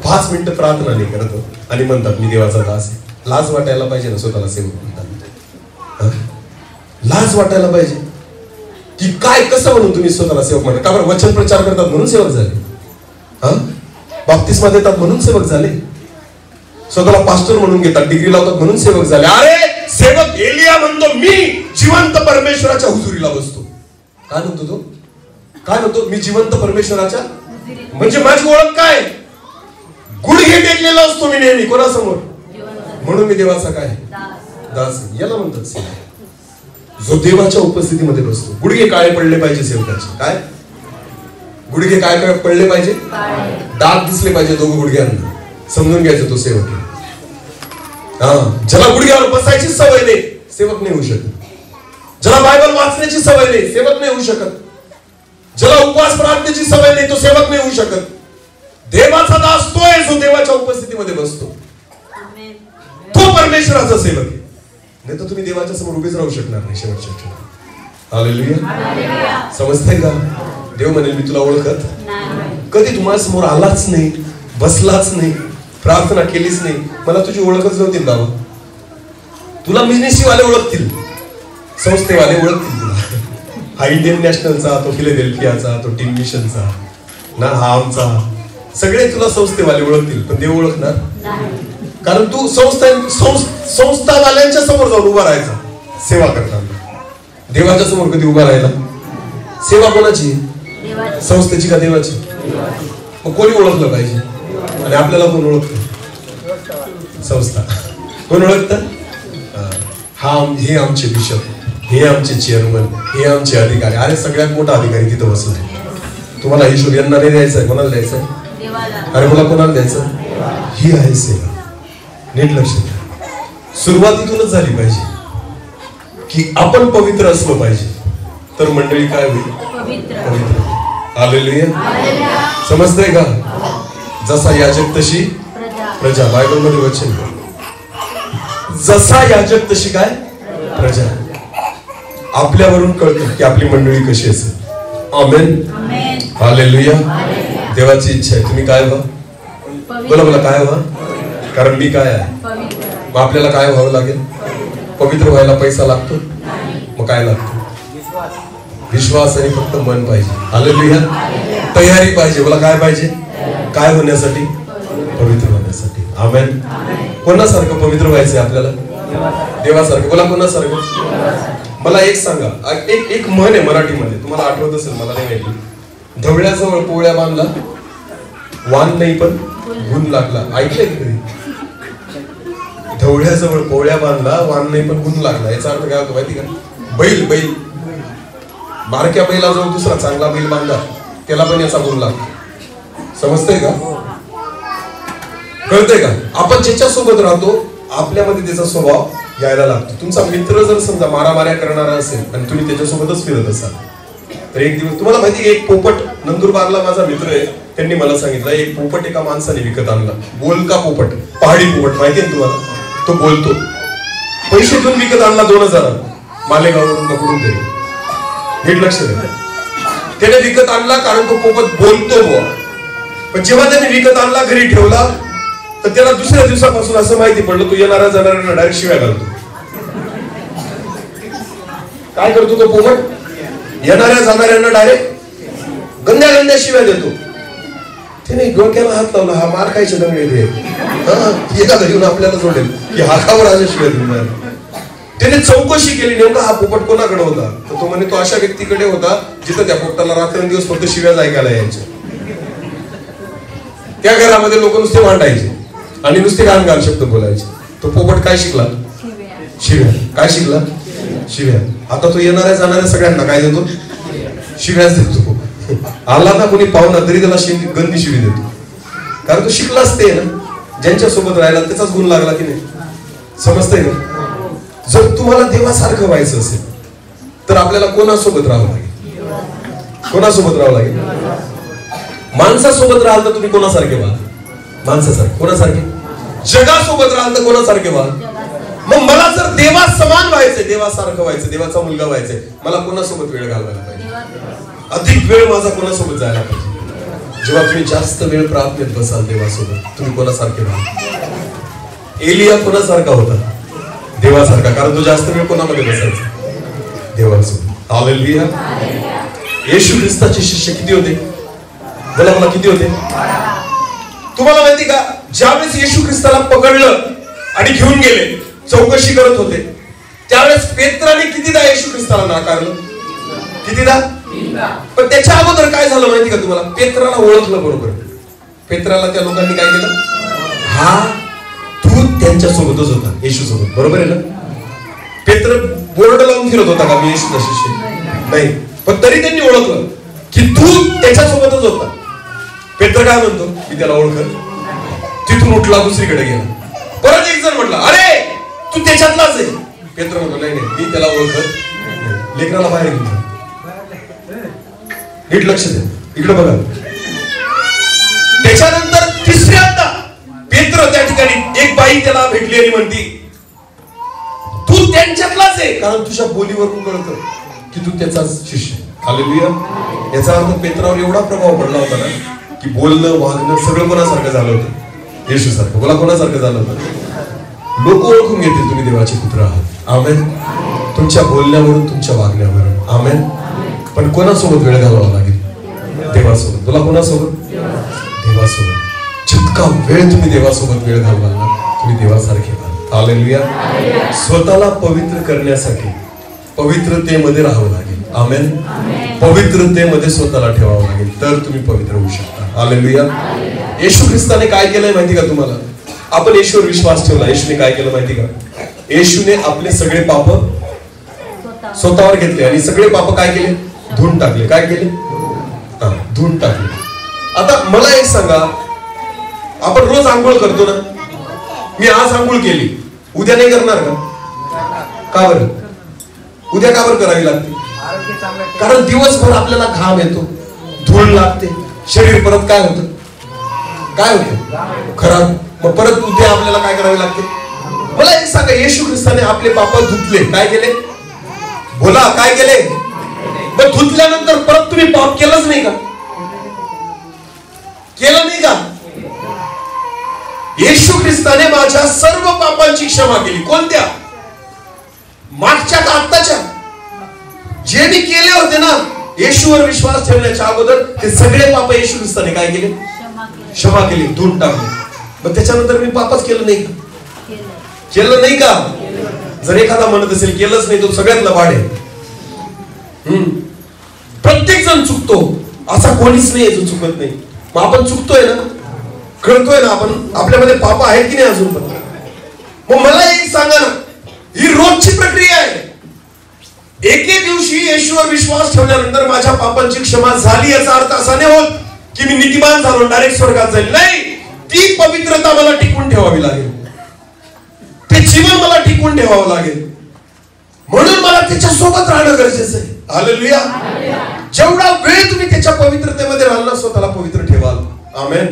5 मिनिटं प्रार्थना नाही करत आणि म्हणतात मी देवाचा दास आहे. लाज वाटायला पाहिजे ना स्वतःला सेवक म्हणतात. लाज वाटायला पाहिजे की काय, कसं म्हणून तुम्ही स्वतःला सेवक म्हणता? का बरं? वचन प्रचार करतात म्हणून सेवक झाले, बाप्तिस्मा देतात म्हणून सेवक झाले, स्वतःला पास्टर म्हणून घेतात, डिग्री लावतात म्हणून सेवक झाले. अरे सेवक एलिया म्हणतो मी जिवंत परमेश्वराच्या हुजुरीला बसतो. काय म्हणतो तो? काय म्हणतो? मी जिवंत परमेश्वराच्या, म्हणजे माझी ओळख काय? गुडघे टेकलेला असतो मी नेहमी कोणासमोर, म्हणून मी देवाचा काय? दास. याला म्हणतात सेवक. जो देवाच्या उपस्थितीमध्ये बसतो. गुडघे काळे पडले पाहिजे सेवकाचे. काय गुडघे काय काय पडले पाहिजे? दात दिसले पाहिजे दोघं गुडघ्यांना. समजून घ्यायचं तो सेवक. ज्याला गुडघ्यावर बसायची सवय नाही सेवक नाही होऊ शकत. ज्याला बायबल वाचण्याची सवय नाही सेवक नाही होऊ शकत. ज्याला उपवास प्रार्थनेची सवय नाही तो सेवक नाही होऊ शकत. देवाचा दास तो आहे जो देवाच्या उपस्थितीमध्ये बसतो, तो परमेश्वराचा सेवक आहे. नाही तर तुम्ही देवाच्या समोर उभेच राहू शकणार नाही शेवटच्या क्षणात. हालेलुया. समजतंय का? देव म्हणेल मी तुला ओळखत कधी तुम्हाला समोर आलाच नाही, बसलाच नाही, प्रार्थना केलीच नाही, मला तुझी ओळखच नव्हती बाबा. तुला मिनिस्ट्रीवाले ओळखतील, संस्थेवाले ओळखतील तुला. हा इंडियन नॅशनलचा, तो फिलाडेल्फियाचा, तो टीम मिशनचा ना, हा आमचा, सगळे तुला संस्थेवाले ओळखतील, पण देव ओळखणार. कारण तू संस्थावाल्यांच्या समोर जाऊन उभा राहायचा सेवा करताना. देवाच्या समोर कधी उभा राहायला? सेवा कोणाची? संस्थेची का देवाची? मग कोणी ओळखलं पाहिजे? आणि आपल्याला कोण ओळखतं? संस्था. कोण ओळखतं? हे आमचे बिशप, हे आमचे चेअरमन, हे आमचे अधिकारी. अरे सगळ्यात मोठा अधिकारी तिथं बसलाय. तुम्हाला हिशोब यांना नाही द्यायचा आहे, कोणाला द्यायचा आहे? अरे मला कोणाला द्यायचं? ही आहे सेवा. नीट लक्ष द्या. सुरुवातीतूनच झाली पाहिजे की आपण पवित्र असलो पाहिजे, तर मंडळी काय होईल? पवित्र. हालेलुया. समजतंय का? जसा याजक तशी प्रजा. बायबल मध्ये वचन, जसा याजक तशी काय प्रजा. आपल्यावरून कळतं की आपली मंडळी कशी असेल. आमेन. हालेलुया. देवाची इच्छा आहे तुम्ही काय व्हा. बोला बोला काय व्हा. कारण मी काय आहे. मग आपल्याला काय व्हावं लागेल? पवित्र व्हायला पैसा लागतो? मग काय लागतो? विश्वास आणि फक्त मन पाहिजे. हालेलुया. तयारी पाहिजे. बोला काय पाहिजे? काय होण्यासाठी? पवित्र होण्यासाठी. आमेन. कोणासारखं पवित्र व्हायचंय आपल्याला? देवासारखं. बोला कोणासारखं? मला एक सांगा, एक म्हण आहे मराठीमध्ये, तुम्हाला आठवत असेल, मला नाही माहिती. ढवळ्याजवळ पोळ्या बांधला, वान नाही पण गुण लागला. ऐकलंय कधी? ढवळ्याजवळ पोळ्या बांधला, वान नाही पण गुण लागला. याचा अर्थ काय होतो माहिती का? बैल बारक्या बैलाजवळ दुसरा चांगला बैल बांधला, त्याला पण याचा गुण लागतो. समजतंय का? कळतंय का? आपण ज्याच्यासोबत राहतो आपल्यामध्ये त्याचा स्वभाव यायला लागतो. तुमचा मित्र जर समजा मारामाऱ्या करणारा असेल आणि तुम्ही त्याच्यासोबतच फिरत असाल, तर एक दिवस तुम्हाला माहिती, एक पोपट नंदुरबारला माझा मित्र आहे, त्यांनी मला सांगितलं एक पोपट एका माणसाने विकत आणला. बोलका पोपट, पहाडी पोपट, माहितीये ना तुम्हाला? तो बोलतो. पैसे देऊन विकत आणला 2000 मालेगाववरून पकडून तरी. नीट लक्ष द्या. त्याने विकत आणला कारण तो पोपट बोलतो बुवा. पण जेव्हा त्याने विकत आणला, घरी ठेवला, तर त्याला दुसऱ्या दिवसापासून असं माहिती पडलं तो येणाऱ्या जाणाऱ्यांना डायरेक्ट शिव्या घालतो. काय करतो तो पोपट? येणाऱ्या जाणाऱ्यांना डायरेक्ट गंद्या गंद्या शिव्या देतो. त्याने डोक्याला हात लावला, हा मार खायचे दंगले दे. एका घरी येऊन आपल्याला जोडेल की हा खावर अशा शिव्या देऊन. त्याने चौकशी केली, नेमका हा पोपट कोणाकडे होता? तर तो म्हणे तो अशा व्यक्तीकडे होता जिथं त्या पोपटाला रात्रंदिवस फक्त शिव्याच ऐकायला यायच्या. त्या घरामध्ये लोक नुसते भांडायचे आणि नुसते घाण शब्द बोलायचे. तो पोपट काय शिकला? शिव्या. काय शिकला? शिव्या. आता तो येणाऱ्या जाणाऱ्या सगळ्यांना काय देतो? शिव्याच देतो. आला ना कोणी पाहुणा तरी त्याला गंदी शिवी देतो. कारण तो शिकलाच ते ना, ज्यांच्या सोबत राहिला त्याचाच गुण लागला की नाही. समजतंय का? जर तुम्हाला देवासारखं व्हायचं असेल तर आपल्याला कोणासोबत राहावं लागेल? कोणासोबत राहावं लागेल? माणसासोबत राहाल तर तुम्ही कोणासारखे व्हा? माणसासारखे. कोणासारखे? जगासोबत राहाल तर कोणासारखे व्हा? मग मला जर देवा समान व्हायचंय, देवासारखं व्हायचं, देवाचा मुलगा व्हायचंय, मला कोणासोबत वेळ घालवायला पाहिजे? अधिक वेळ माझा कोणासोबत जायला पाहिजे? जेव्हा तुम्ही जास्त वेळ प्रार्थनेत बसाल देवासोबत, तुम्ही कोणासारखे व्हा? एलिया कोणासारखा होता? देवासारखा. कारण तो जास्त वेळ कोणामध्ये बसायचा? देवासोबत. हालेलुया. येशू ख्रिस्ताचे शिष्य किती होते? बोला मला किती होते? तुम्हाला माहिती का, ज्यावेळेस येशू ख्रिस्ताला पकडलं आणि घेऊन गेले, चौकशी करत होते, त्यावेळेस पेत्राने कितीदा येशू ख्रिस्ताला नाकारलं? कितीदा? पण त्याच्या अगोदर काय झालं माहिती का तुम्हाला? पेत्राला ओळखलं बरोबर. पेत्राला त्या लोकांनी काय केलं? हा तू त्यांच्या सोबतच होता, येशू सोबत. बरोबर आहे ना? पेत्र बोर्ड लावून फिरत होता का मी येशूचा शिष्य? नाही. पण तरी त्यांनी ओळखलं की तू त्याच्यासोबतच होता. पेत्र काय म्हणतो? मी त्याला ओळखत. तिथून उठला, दुसरीकडे गेला. परत एक जण म्हटला, अरे तू त्याच्यातलाच आहे. पेत्र म्हणतो, नाही नाही मी त्याला ओळखत. लेकराला बाहेर घेऊन. नीट लक्ष द्या, इकडे बघा. त्याच्यानंतर तिसऱ्यांदा पेत्र त्या ठिकाणी एक बाई त्याला भेटली आणि म्हणती, तू त्यांच्यातलाच आहे, कारण तुझ्या बोलीवरून कळतं की तू त्याचाच शिष्य. हालेलुया. याचा अर्थ पेत्रावर एवढा प्रभाव पडला होता ना की बोलणं वागणं सगळं कोणासारखं झालं होतं? येशू सारखं. बोला कोणासारखं झालं होतं? लोक ओळखून घेतील तुम्ही देवाचे पुत्र आहात. आमेन. तुमच्या बोलण्यावरून, तुमच्या वागण्यावरून. आमेन. पण कोणासोबत वेळ घालवावा लागेल? देवासोबत. बोला कोणासोबत? देवासोबत. जितका वेळ तुम्ही देवासोबत वेळ घालवाल ना, तुम्ही देवासारखे व्हाल. हालेलुया. स्वतःला पवित्र करण्यासाठी पवित्रतेमध्ये राहावं लागेल. आमेन. पवित्रतेमध्ये स्वतःला ठेवावं लागेल, तर तुम्ही पवित्र होऊ शकता. हालेलुया. येशू ख्रिस्ताने काय केलंय माहिती का तुम्हाला? आपण येशूवर विश्वास ठेवला. येशूने काय केलं माहिती का? येशूने आपले सगळे पाप स्वतःवर घेतले आणि सगळे पाप काय केले? धुवून टाकले. काय केले? धुवून टाकले. आता मला एक सांगा, आपण रोज आंघोळ करतो ना. मी आज आंघोळ केली, उद्या नाही करणार का? का बरं? उद्या का बरं करावी लागते? कारण दिवसभर आपल्याला घाम येतो, धूळ लागते, शरीर परत काय होतं? काय होतं? खराब. मग परत उद्या आपल्याला काय करावे लागते? मला एक सांगा, येशू ख्रिस्ताने आपले पाप धुतले, काय केले? बोला, काय केले? मग धुतल्यानंतर परत तुम्ही पाप केलंच नाही का? केलं नाही का? येशू ख्रिस्ताने माझ्या सर्व पापांची क्षमा केली. कोणत्या? मागच्या का आत्ताच्या? जे मी केले होते ना येशूवर विश्वास ठेवण्याच्या अगोदर, ते सगळे पाप येशू ख्रिस्ताने काय केले? क्षमा केली, धुवून टाकले. मग त्याच्यानंतर मी पापच केलं नाही का? केलं नाही का? जर एखादा म्हणत असेल केलंच नाही, तो सगळ्यात लबाड आहे. प्रत्येक जण चुकतो, असा कोणीच नाही जो चुकत नाही. मग आपण चुकतोय ना, कळतोय ना आपण, आपल्यामध्ये पाप आहेत की नाही अजून पण? मग मला एक सांगा ना, ही रोजची प्रक्रिया आहे. एके दिवशी येशूवर विश्वास ठेवल्यानंतर माझ्या पापांची क्षमा झाली याचा अर्थ असा नाही होत की मी नीतिमान झालो, डायरेक्ट स्वर्गात जाईल. नाही, ती पवित्रता मला टिकवून ठेवावी लागेल, ते जीवन मला टिकवून ठेवावं लागेल. म्हणून मला त्याच्या सोबत राहणं गरजेचं आहे. हालेलुया. जेवढा वेळ तुम्ही त्याच्या पवित्रतेमध्ये राहाल, स्वतःला पवित्र ठेवाल. आमेन.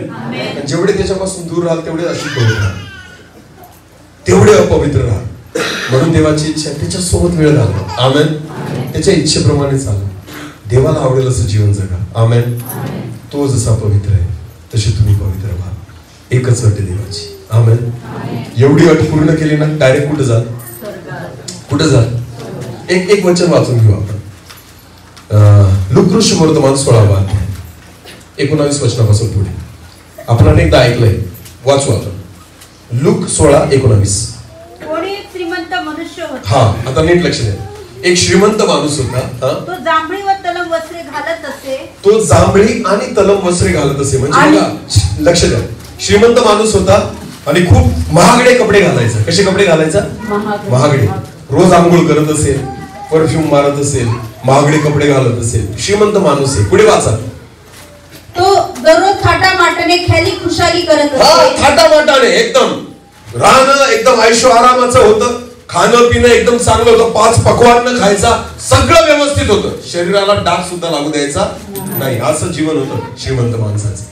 जेवढे त्याच्यापासून दूर राहाल तेवढे अशुद्ध राहाल, तेवढे अपवित्र राहाल. म्हणून देवाची इच्छा त्याच्या सोबत वेळ घालवा. आमेन. त्याच्या इच्छेप्रमाणे चाला, देवाला आवडेल असं जीवन जगा. आमेन. तो जसा पवित्र आहे तसे तुम्ही पवित्र व्हा. एकच अट आहे देवाची. आमेन. एवढी अट पूर्ण केली ना, डायरेक्ट कुठं जाल? कुठं जाल? एक वचन वाचून घेऊ आपण. लूक वर्तमान 16 अध्याय 19 वचनापासून पुढे. आपण अनेकदा ऐकलंय, वाचू आपण. लूक 16:19. कोणी एक श्रीमंत मनुष्य होता. हा, आता नीट लक्ष द्या. एक श्रीमंत माणूस होता. तो जांभळी व तलम वस्त्रे घालत असे. तो जांभळी आणि तलम वस्त्रे घालत असे. म्हणजे बघा, लक्ष द्या, श्रीमंत माणूस होता आणि खूप महागडे कपडे घालायचा. कसे कपडे घालायचा? महागडे. रोज आंघोळ करत असेल, परफ्यूम मारत असेल, महागडे कपडे घालत असेल. श्रीमंत माणूस आहे. पुढे वाचा. तो दररोज थाटामाटाने ख्याली खुशाली करत असे. थाटामाटाने एकदम राहणं एकदम ऐशो आरामाचं होतं, खाणं पिणं एकदम चांगलं होतं, 5 पक्वान्न खायचा, सगळं व्यवस्थित होतं, शरीराला डाग सुद्धा लागू द्यायचा नाही, असं जीवन होतं श्रीमंत माणसाचं.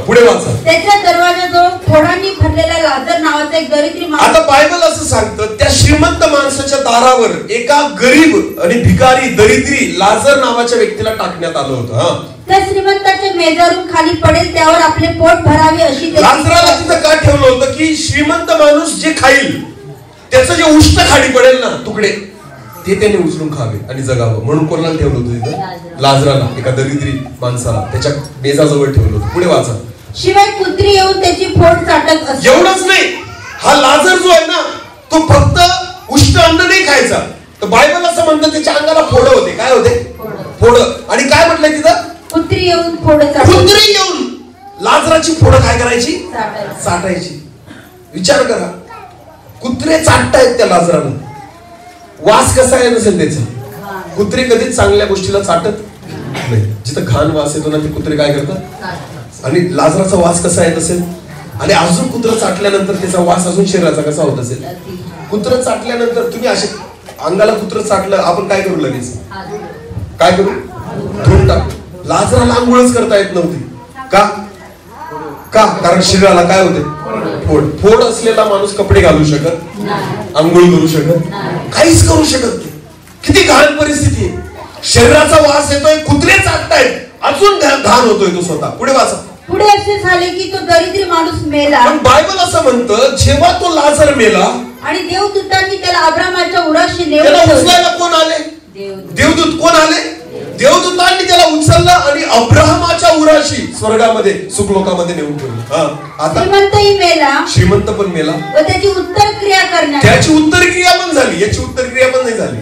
पुढे वाचा. त्याच्या दरवाजाजवळ फोडांनी भरलेला लाजर नावाचा एक दरिद्री माणूस. आता बायबल असं सांगतं, त्या श्रीमंत माणसाच्या दारावर एका गरीब आणि भिकारी दरिद्री लाजर नावाच्या व्यक्तीला टाकण्यात आलं होतं. त्या श्रीमंताच्या मेजावरून खाली पडेल त्यावर आपले पोट भरावे अशी लाजराला तिथं का ठेवलं होतं की श्रीमंत माणूस जे खाईल त्याचं जे उष्ट खाली पडेल ना तुकडे, ते त्याने उचलून खावे आणि जगावं. म्हणून कोणाला ठेवलं होतं तिथं? लाजराला, एका दरिद्री माणसाला त्याच्या मेजाजवळ ठेवलं होतं. पुढे वाचा. शिवाय कुत्री येऊन त्याची फोड चाटत असते. एवढंच नाही, हा लाजर जो आहे ना, तो फक्त उष्ट अन्न नाही खायचा. तर बायबल असं म्हणतं त्याच्या अंगाला फोड होते. काय होते? फोड. आणि काय म्हटलंय तिथं? कुत्री येऊन फोड चाटत. कुत्री येऊन लाजराची फोड काय करायची? चाटायची. विचार करा, कुत्रे चाटतायत त्या लाजराला. वास कसा आहे नसेल त्याचा? कुत्रे कधीच चांगल्या गोष्टीला चाटत नाही. जिथं घाण वास येतो ना, ते कुत्रे काय करतात? आणि लाजराचा वास कसा येत असेल? आणि अजून कुत्रं चाटल्यानंतर त्याचा वास अजून शरीराचा कसा होत असेल? कुत्रं चाटल्यानंतर तुम्ही असे अंगाला कुत्रं चाटलं, आपण काय करू लगेच? काय करू? धुवून टाकू. लाजराला आंघोळच करता येत नव्हती. का? कारण शरीराला काय होते? फोड. फोड असलेला माणूस कपडे घालू शकत, आंघोळ करू शकत, काहीच करू शकत नाही. किती घाण परिस्थिती आहे. शरीराचा वास येतोय, कुत्रे चाटतायत, अजून घाण होतोय तो स्वतः. पुढे वाचा. पुढे असे झाले की तो दरिद्री माणूस मेला. पण बायबल असं म्हणतं, जेव्हा तो लाजर मेला आणि देवदूतांनी त्याला अब्रामाच्या उराशी त्याला उचलायला कोण आले? देवदूत. कोण आले? देवदूतांनी त्याला उचललं आणि अब्राहमाच्या उराशी स्वर्गामध्ये सुखलोकामध्ये नेऊन ठेवलं. आता श्रीमंतही मेला, श्रीमंत पण मेला व त्याची उत्तर क्रिया करण्यात. त्याची उत्तर क्रिया पण झाली, याची उत्तर क्रिया पण नाही झाली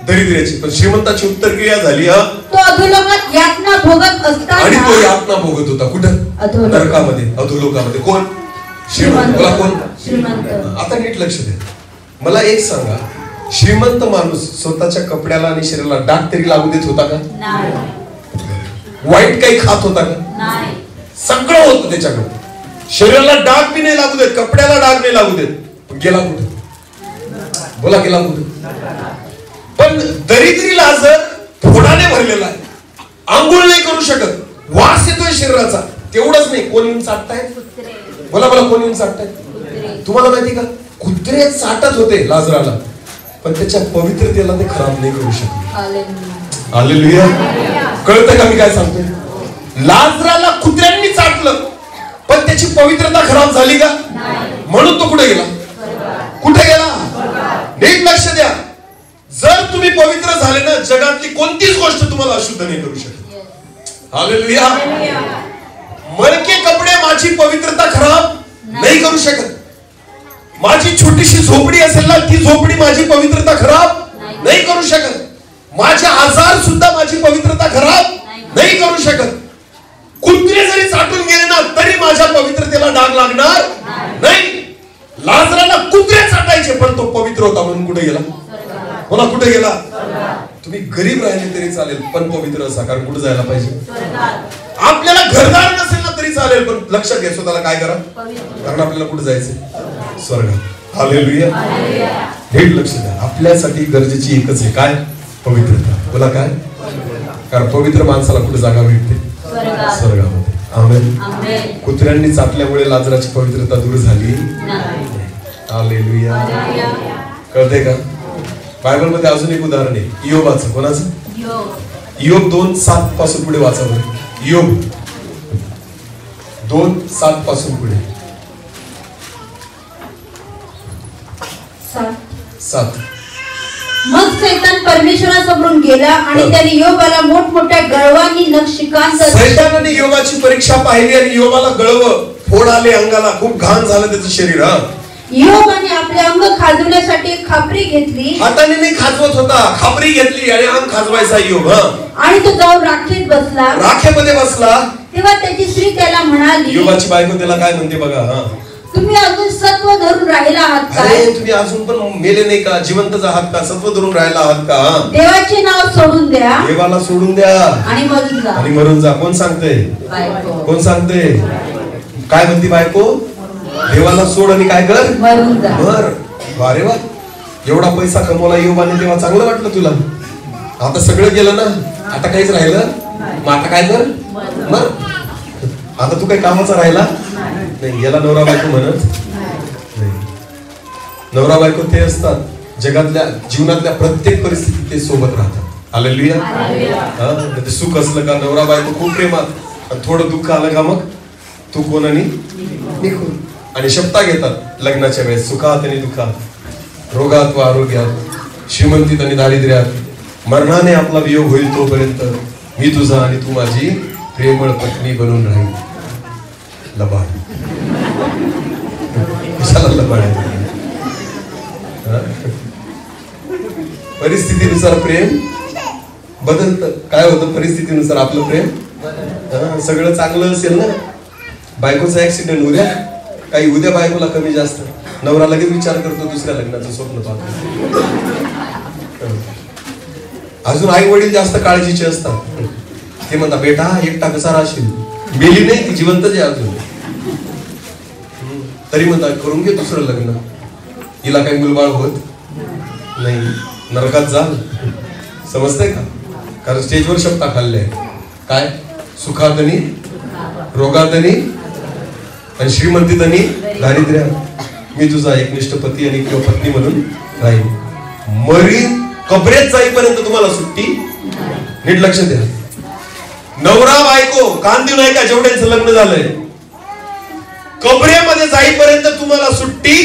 दरिद्र्याची, पण श्रीमंताची उत्तर क्रिया झाली. तो अधोलोकात यातना भोगत असताना. आणि तो यातना भोगत होता कुठं? नरकामध्ये, अधोलोकामध्ये. कोण? श्रीमंत. बोला, कोण? श्रीमंत. आता नीट लक्ष द्या. मला एक सांगा, श्रीमंत माणूस स्वतःच्या कपड्याला आणि शरीराला डाग तरी लागू देत होता का? नाही. वाईट काही खात होता का? नाही. सगळं होतं त्याच्याकडे. शरीराला डाग बी नाही लागू देत, कपड्याला डाग नाही लागू देत. पण गेला कुठे? बोला, गेला कुठे? पण दरिद्री लाजर फोडाने भरलेला आहे, आंघोळ नाही करू शकत, वास येतोय शरीराचा. तेवढंच नाही, कोण येऊन चाटताय? बोला बोला, कोण येऊन चाटताय? तुम्हाला माहिती का, कुत्रे चाटत होते लाजराला, पण त्याच्या पवित्रतेला ते खराब नाही करू शकले. हालेलुया. कळतंय का मी काय सांगतोय? लाजराला कुत्र्यांनी चाटलं, पण त्याची पवित्रता खराब झाली का? म्हणून तो कुठे गेला? कुठे गेला? नीट लक्ष द्या. जर तुम्ही पवित्र झाले ना, जगातली कोणतीच गोष्ट तुम्हाला अशुद्ध नाही करू शकत. हालेलुया. मडके कपडे माझी पवित्रता खराब नाही करू शकत. माझी छोटीशी झोपडी असेल ना, ती झोपडी माझी पवित्रता खराब नाही करू शकत. माझे आजार सुद्धा माझी पवित्रता खराब नाही करू शकत. कुत्रे जरी चाटून गेले ना, तरी माझ्या पवित्रतेला डाग लागणार नाही. लाजराला कुत्रे चाटायचे, पण तो पवित्र होता म्हणून कुठे गेला? बोला, कुठे गेला? तुम्ही गरीब राहिले तरी चालेल, पण पवित्र असा. कारण कुठे जायला पाहिजे? आपल्याला घरदार नसेल ना तरी चालेल, पण लक्षात घ्या स्वतःला काय करा. कारण आपल्याला कुठे जायचंय? स्वर्गात. हालेलुया. नीट लक्ष द्या. आपल्यासाठी गरजेची एकच आहे, काय? पवित्रता. बोला, काय? कारण पवित्र माणसाला कुठे जागा भेटते? स्वर्गामध्ये. आमेन. कुत्र्यांनी चाटल्यामुळे लाजराची पवित्रता दूर झाली. हालेलुया. कळतंय का? बायबल मध्ये अजून एक उदाहरण आहे, इयोबाचं. कोणाचं? इयोब 2:7 पासून पुढे वाचा बरं. इयोब 2:7 पासून पुढे. 7. मग सैतान परमेश्वरासमोरून गेला आणि त्याने योबाला मोठमोठ्या गळवानी नक्षिकांत. सैतानाने योबाची परीक्षा पाहिली आणि योबाला गळव फोड आले अंगाला, खूप घाण झालं त्याचं शरीर. योबाने आपले अंग खाजवण्यासाठी खापरी घेतली. हाताने नाही खाजवत होता, खापरी घेतली आणि अंग खाजवायचा योग. आणि तो जाऊन राखेत बसला. राखेमध्ये बसला. तेव्हा त्याची स्त्री त्याला म्हणाली. योबाची बायको त्याला काय म्हणते बघा, तुम्ही अजून सत्व धरून राहिला आहात का? तुम्ही अजून पण मेले नाही का? जिवंतच आहात का? सत्व धरून राहिला आहात का? देवाचे नाव सोडून द्या. देवाला सोडून द्या आणि मरून जा. आणि मरून जा. कोण सांगते? कोण सांगते? काय म्हणते बायको? देवाला सोड आणि काय कर? मरून जा. बर. अरे वा, एवढा पैसा कमवला योबाने, तेव्हा चांगलं वाटलं तुला. आता सगळं गेलं ना, आता काहीच राहिलं. मग आता काय कर? मर. आता तू काही कामाचा राहिला नाही. याला नवरा बायको म्हणत नाही. नवरा बायको ते असतात जगातल्या जीवनातल्या प्रत्येक परिस्थितीत ते सोबत राहतात. हालेलुया. ते सुख असलं का नवरा बायको खूप प्रेमात, आणि थोडं दुःख आलं का मग तू कोण आणि मी कोण, आणि शपथा घेतात लग्नाच्या वेळेस, सुखात आणि दुःखात, रोगात व आरोग्यात, श्रीमंतीत आणि दारिद्र्यात, मरणाने आपला वियोग होईल तोपर्यंत मी तुझा आणि तू माझी प्रेमळ पत्नी बनून राहील. लबाड. कशाला लबाड? परिस्थितीनुसार प्रेम बदलतं. काय होतं परिस्थितीनुसार आपलं प्रेम? सगळं चांगलं असेल ना, बायकोचा ऍक्सिडेंट उद्या, काही उद्या बायकोला कमी जास्त, नवरा लगेच विचार करतो दुसऱ्या लग्नाचं स्वप्न पाहतो. अजून आई वडील जास्त काळजीचे असतात. ते म्हणतात बेटा एकटा कसा राहशील, मेली नाही ती, जिवंतच आहे अजून, तरी म्हणतात करून घे दुसरं लग्न, हिला काही मुलबाळ होत नाही, नरकात जा. समजतंय का? कारण स्टेजवर शब्द खाल्ले काय, सुखात आणि रोगात आणि श्रीमंतीत आणि दारिद्र्यात मी तुझा एकनिष्ठ पती आणि किंवा पत्नी म्हणून राहील. मरी कबरेत जाईपर्यंत तुम्हाला सुट्टी. नीट लक्ष द्या. नवरा बायको कान देऊ नाही का, जेवढ्यांचं लग्न झालंय, कबरेमध्ये जाईपर्यंत तुम्हाला सुट्टी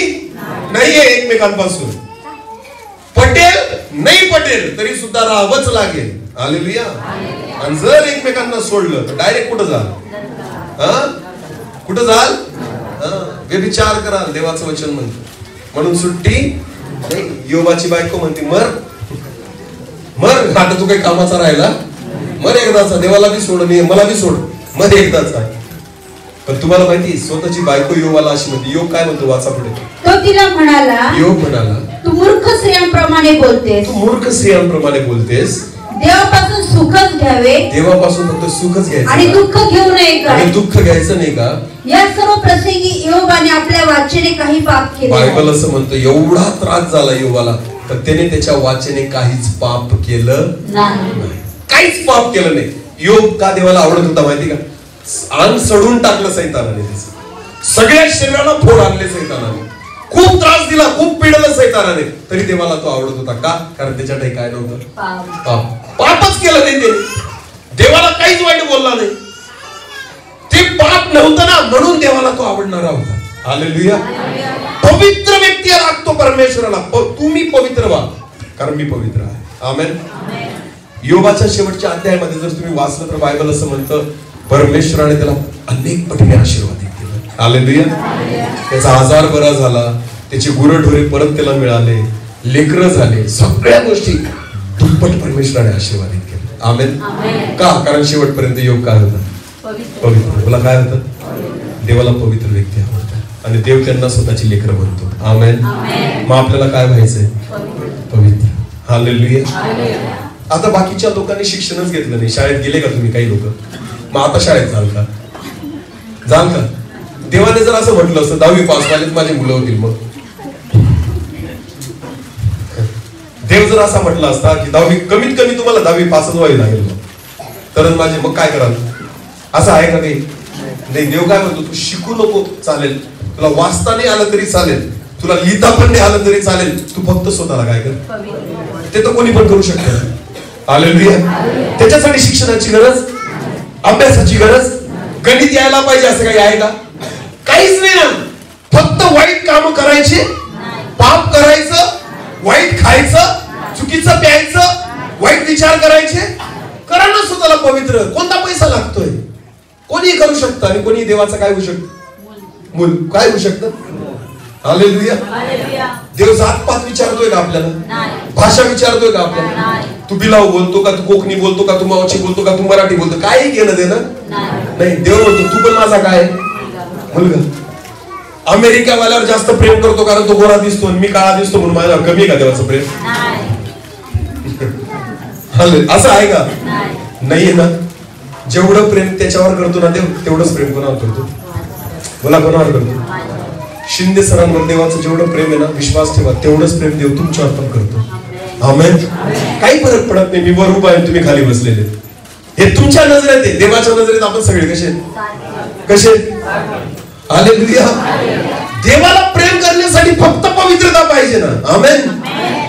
नाहीये एकमेकांपासून. पटेल नाही पटेल तरी सुद्धा राहावंच लागेल. हालेलुया. आणि जर एकमेकांना सोडलं तर डायरेक्ट कुठं जाल? कुठं जाल? व्यभिचार कराल, देवाचं वचन म्हणतं. म्हणून सुट्टी नाही. योबाची बायको म्हणते मर मर, आता तू काही कामाचा राहिला, मर एकदाचा, देवाला बी सोड आणि मला बी सोड, मर एकदाचा. पण तुम्हाला माहिती स्वतःची बायको योबाला अशी म्हणते. योग काय म्हणतो वाचा पुढे. तो तिला म्हणाला, योग म्हणाला, तू मूर्ख स्त्रियांप्रमाणे बोलतेस. तू मूर्ख स्त्रियांप्रमाणे बोलतेस. देवापासून सुखच घ्यावे, देवापासून फक्त सुखच घ्यायचं आणि दुःख घेऊ नये का? आणि दुःख घ्यायचं नाही का? या सर्व प्रसंगी योबाने आपल्या वाचेने काही पाप केले. बायबल असं म्हणतं एवढा त्रास झाला योबाला, तर त्याने त्याच्या वाचेने काहीच पाप केलं नाही, काहीच पाप केलं नाही. योग का देवाला आवडत होता माहिती का? अंग सडून टाकलं सैतानाने, सगळ्या शरीराला फोड आणले सैतानाने, खूप त्रास दिला, खूप पिडलं सैतानाने, तरी देवाला तो आवडत होता. का? कारण त्याच्या काही काय नव्हतं, पापच केलं नाही त्याने, देवाला काहीच वाईट बोलला नाही, ते पाप नव्हतं ना, म्हणून देवाला तो आवडणारा होता. हालेलुया. पवित्र व्यक्ती लागतो परमेश्वराला. तुम्ही पवित्र व्हा, कारण मी पवित्र आहे. आमेन. योबाच्या शेवटच्या अध्यायामध्ये जर तुम्ही वाचलं तर बायबल असं म्हणतं, परमेश्वराने त्याला अनेक पटीने आशीर्वादित केलं. हालेलुया. त्याचा आजार बरा झाला, त्याची गुरढोरे परत त्याला मिळाले, लेकरं झाले, सगळ्या गोष्टी दुप्पट परमेश्वराने आशीर्वादित केले. आमेन. का? कारण शेवटपर्यंत योग काय होता? पवित्र. तुला काय होतं? देवाला पवित्र व्यक्ती आवडतात आणि देव त्यांना स्वतःची लेकरं म्हणतो. आमेन. मग आपल्याला काय व्हायचंय? पवित्र. हालेलुया. आता बाकीच्या लोकांनी शिक्षणच घेतलं नाही, शाळेत गेले का तुम्ही? काही लोक. मग आता शाळेत जाल का? जाल का? देवाने जर असं म्हटलं असतं 10वी पास झाले माझी मुलं होतील, मग देव जर असा म्हटला असता की 10वी कमीत कमी तुम्हाला 10वी पासच व्हावी लागेल तर माझे, मग काय कराल? असं आहे का? काही नाही. देव काय म्हणतो? तू शिकू नको चालेल, तुला वाचता नाही आलं तरी चालेल, तुला लिहिता पण नाही आलं तरी चालेल, तू फक्त स्वतःला काय कर, ते तर कोणी पण करू शकतं. हालेलुया. त्याच्यासाठी शिक्षणाची गरज, अभ्यासाची गरज, गणित यायला पाहिजे असं काही आहे का? काहीच नाही ना. फक्त वाईट काम करायचे, पाप करायचं, वाईट खायचं, चुकीचं प्यायचं, वाईट विचार करायचे. करा ना स्वतःला पवित्र. कोणता पैसा लागतोय? कोणी करू शकतं. आणि कोणी देवाचं काय होऊ शकतं? मूल. काय होऊ शकतं? हालेलुया. देव जातपात विचारतोय का आपल्याला? भाषा विचारतोय का आपल्याला? तू बिलाव बोलतो का, तू कोकणी बोलतो का, तू मावची बोलतो का, तू मराठी बोलतो, काही केलं देणं नाही. देव बोलतो तू पण माझा काय मुलगा. अमेरिकावाल्यावर जास्त प्रेम करतो कारण तो गोरा दिसतो आणि मी काळा दिसतो म्हणून माझ्यावर कमी आहे का देवाचं प्रेम? असं आहे का? नाहीये ना. जेवढं प्रेम त्याच्यावर करतो ना देव, तेवढंच प्रेम कोणावर करतो? मला कोणावर करतो? शिंदे सरांवर देवाचं जेवढं प्रेम आहे ना, विश्वास ठेवा, तेवढंच प्रेम देव तुमच्यावर पण करतो. आमेन. काही फरक पडत नाही. मी वर उभा आहे, तुम्ही खाली बसलेले, हे तुमच्या नजरेत आहे. देवाच्या नजरेत आपण सगळे कसे कसे? हालेलुया. देवाला प्रेम करण्यासाठी फक्त पवित्रता पाहिजे ना. आमेन.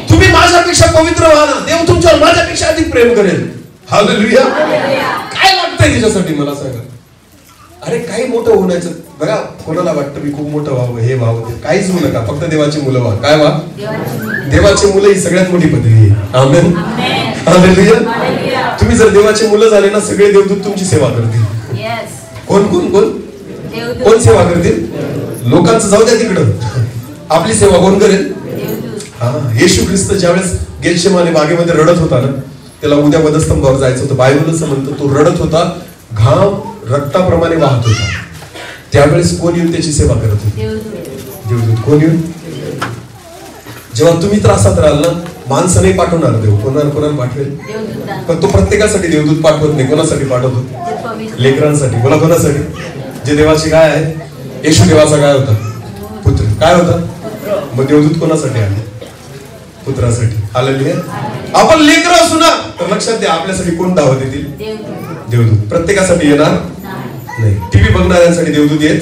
तुम्ही माझ्यापेक्षा पवित्र व्हा ना, देव तुमच्यावर माझ्यापेक्षा अधिक प्रेम करेल. हालेलुया. काय लागतंय त्याच्यासाठी मला सांगा? अरे काही मोठं होण्याचं बघा, कोणाला वाटतं मी खूप मोठं व्हावं, हे व्हावं, काहीच होऊ नका. फक्त देवाची मुलं व्हा. काय व्हा? देवाची मुलं ही सगळ्यात मोठी पदवी आहे. आमेन. हालेलुया. तुम्ही जर देवाची मुलं झाले ना, सगळे देवदूत तुमची सेवा करतील. कोण कोण कोण कोण सेवा करतील? लोकांचं जाऊ द्या तिकडं, आपली सेवा कोण करेल? येशू ख्रिस्त ज्यावेळेस गेतशेमाने बागेमध्ये रडत होता ना, त्याला उद्या वधस्तंभावर जायचं होतं. बायबल असं म्हणतं तो रडत होता, घाम रक्ताप्रमाणे वाहत होता. त्यावेळेस कोण येऊन त्याची सेवा करत होते? देवदूत. कोण येऊन? जेव्हा तुम्ही त्रासात राहाल ना, माणसं नाही पाठवणार देव, कोणाला पाठवेल? पण तो प्रत्येकासाठी देवदूत पाठवत नाही. कोणासाठी पाठवतो? लेकरांसाठी. बोला कोणासाठी? जे देवाची काय आहे? येशू देवाचा काय होता? पुत्र. काय होता? मग देवदूत कोणासाठी आले? पुत्रासाठी. हालेलुया. आपण लेकर असू ना, तर लक्षात द्या, आपल्यासाठी कोण धावत येतील? देवदूत. प्रत्येकासाठी येणार नाही. टीव्ही बघणाऱ्यांसाठी देवदूत येत,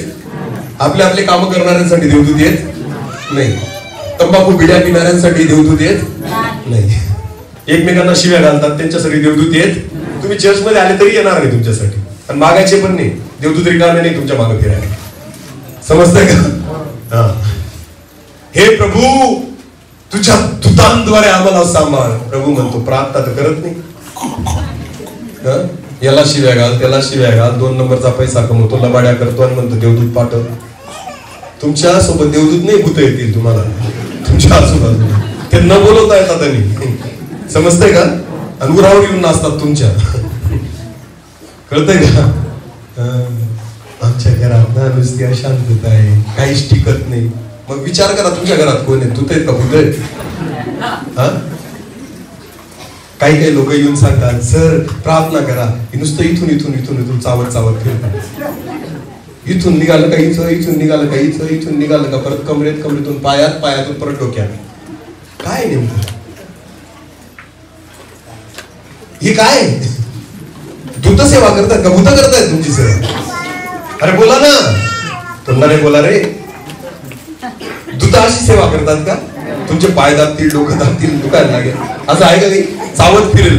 आपले कामं करणाऱ्यांसाठी देवदूत येत नाही. तंबाखू बिड्या पिणाऱ्यांसाठी देवदूत येत नाही. एकमेकांना शिव्या घालतात त्यांच्यासाठी देवदूत येत. तुम्ही चर्चमध्ये आले तरी येणार नाही तुमच्यासाठी, आणि मागायचे पण नाही. देवदूत रिकामे नाही तुमच्या मागे फिरायला. समजतंय का? हे प्रभू, तुझ्या दूतांद्वारे आम्हाला सांभाळ. प्रभू म्हणतो, प्रार्थना तर करत नाही. याला शिव्या घाल, त्याला शिव्या घाल, 2 नंबरचा पैसा कमवतो, लबाड्या करतो आणि म्हणतो देवदूत पाठव. तुमच्या सोबत देवदूत नाही, भूत येतील तुम्हाला तुमच्या आजूबाजूला. ते न बोलवता येतात त्यांनी. समजतंय का? आणि उरावर येऊन नाचतात तुमच्या. कळतंय का? आमच्या घरात ना नुसती अशांतता आहे, काहीच टिकत नाही. मग विचार करा तुमच्या घरात कोण आहे? तू आहेत का भूत आहेत? काही काही लोक येऊन सांगतात सर प्रार्थना करा, नुसतं इथून इथून इथून इथून चावत चावत फिरतात. इथून निघालं का इथं, इथून निघालं का इथं, इथून निघालं का परत कमरेत, कमरेतून पायात, पायातून परत डोक्यात. काय नेमकं हे काय? दूत सेवा करतात का? भूत करतायत तुमची सेवा? अरे बोला ना, तोंडाने बोला रे. दूत अशी सेवा करतात का? तुमचे पाय दाबतील, डोकं दाबतील, दुखायला लागेल असं आहे का? नाही चावत फिरेल.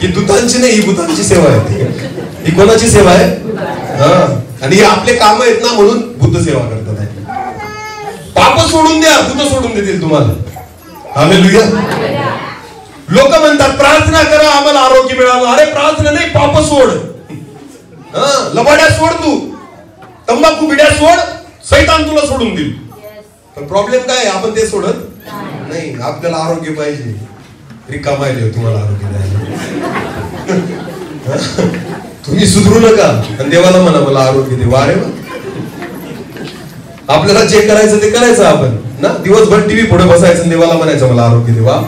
ही दूतांची नाही, ही भूतांची सेवा आहे. ही कोणाची सेवा आहे? हा, आणि हे आपले काम आहेत ना, म्हणून भूत सेवा करतात. पाप सोडून द्या, भूत सोडून देतील तुम्हाला. हालेलुया. लोक म्हणतात प्रार्थना करा आम्हाला आरोग्य मिळावं. अरे प्रार्थना नाही, पाप सोड. लबाड्या सोड, तू तंबाखू बिड्या सोड, सैतान तुला सोडून देईल. पण प्रॉब्लेम काय? आपण ते सोडत नाही. आपल्याला आरोग्य पाहिजे. रिकामा आहे तुम्हाला आरोग्य द्यायला. तुम्ही सुधरू नका आणि देवाला म्हणा मला आरोग्य दे. वा रे वा. आपल्याला जे करायचं ते करायचं आपण ना. दिवसभर टीव्ही पुढे बसायचं, देवाला म्हणायचं मला आरोग्य दे. वा.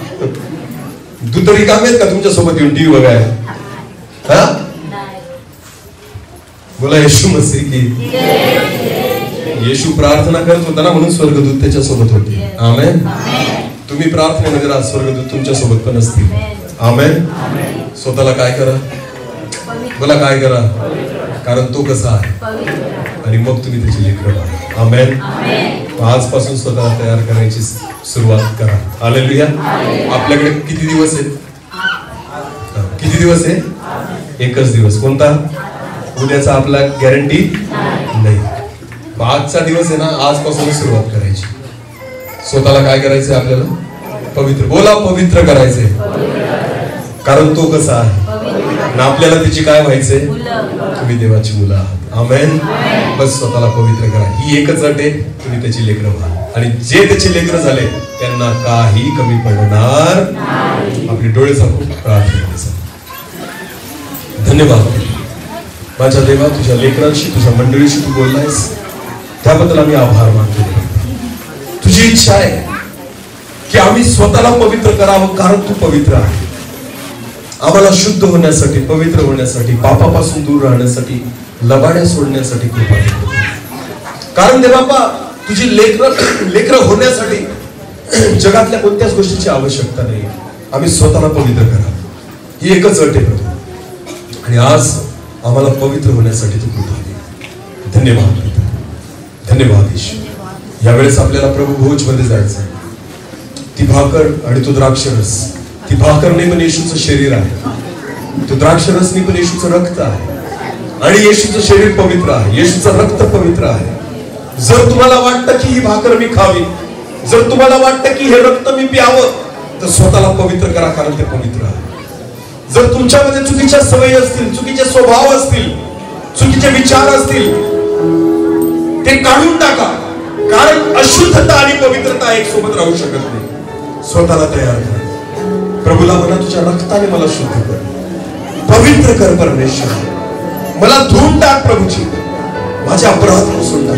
तू तरी काम आहेत का तुमच्या सोबत येऊन टीव्ही बघायला? हा, बोला येशू मसीह की. येशू प्रार्थना करत होता ना, म्हणून स्वर्गदूत त्याच्या सोबत होते. आमेन. तुम्ही प्रार्थनेमध्ये राहा, स्वर्गदूत तुमच्या सोबत पण असतील. आमेन. स्वतःला काय करा? बोला काय करा? कारण तो कसा आहे आणि मग तुम्ही त्याची लेकरं व्हा. आमेन. आजपासून स्वतःला तयार करायची सुरुवात करा. हालेलुया. आपल्याकडे किती दिवस आहेत? किती दिवस आहे? एकच दिवस. कोणता? उद्याचा आपला गॅरंटी नाही. आजचा दिवस आहे ना, आजपासून सुरुवात करायची. स्वतःला काय करायचंय? आपल्याला पवित्र. बोला पवित्र करायचंय. कारण तो कसा आहे ना, आपल्याला त्याची काय व्हायचंय? तुम्ही देवाची मुलं आहात. आमेन. बस स्वतःला पवित्र करा. ही एकच अट आहे, तुम्ही त्याची लेकरं व्हा. आणि जे त्याचे लेकरं झाले त्यांना काही कमी पडणार. आपले डोळे झाकून प्रार्थना करायचं. धन्यवाद माझ्या देवा, तुझ्या लेकरांशी, तुझ्या मंडळीशी तू बोललायस, त्याबद्दल आम्ही आभार मानतो. तुझी इच्छा आहे की आम्ही स्वतःला पवित्र करावं, कारण तू पवित्र आहे. आम्हाला शुद्ध होण्यासाठी, पवित्र होण्यासाठी, पापापासून दूर राहण्यासाठी, लबाड्या सोडण्यासाठी कृपा कर. कारण देवापा तुझी लेकरं होण्यासाठी जगातल्या कोणत्याच गोष्टीची आवश्यकता नाही. आम्ही स्वतःला पवित्र करा, ही एकच अट आहे प्रभू. आणि आज आम्हाला पवित्र होण्यासाठी तू कृपा दे. धन्यवाद. धन्यवाद येशू. यावेळेस आपल्याला प्रभू भोज मध्ये जायचं. ती भाकर आणि तो द्राक्षरस, ती भाकर नाही पण येशूचं शरीर आहे, तो द्राक्षरस नाही पण येशूचं रक्त आहे. आणि येशूचं शरीर पवित्र आहे, येशूचं रक्त पवित्र आहे. जर तुम्हाला वाटतं की ही भाकर मी खावी, जर तुम्हाला वाटतं की हे रक्त मी प्यावं, तर स्वतःला पवित्र करा, कारण ते पवित्र आहे. जर तुमच्यामध्ये चुकीच्या सवयी असतील, चुकीचे स्वभाव असतील, चुकीचे विचार असतील, ते काढून टाका. कारण अशुद्धता आणि पवित्रता एक सोबत राहू शकत नाही. स्वतःला तयार करा. प्रभूला म्हणा तुझ्या रक्ताने मला शुद्ध कर, पवित्र कर परमेश्वर. मला धुवून टाक प्रभूची, माझे अपराध पुसून टाक.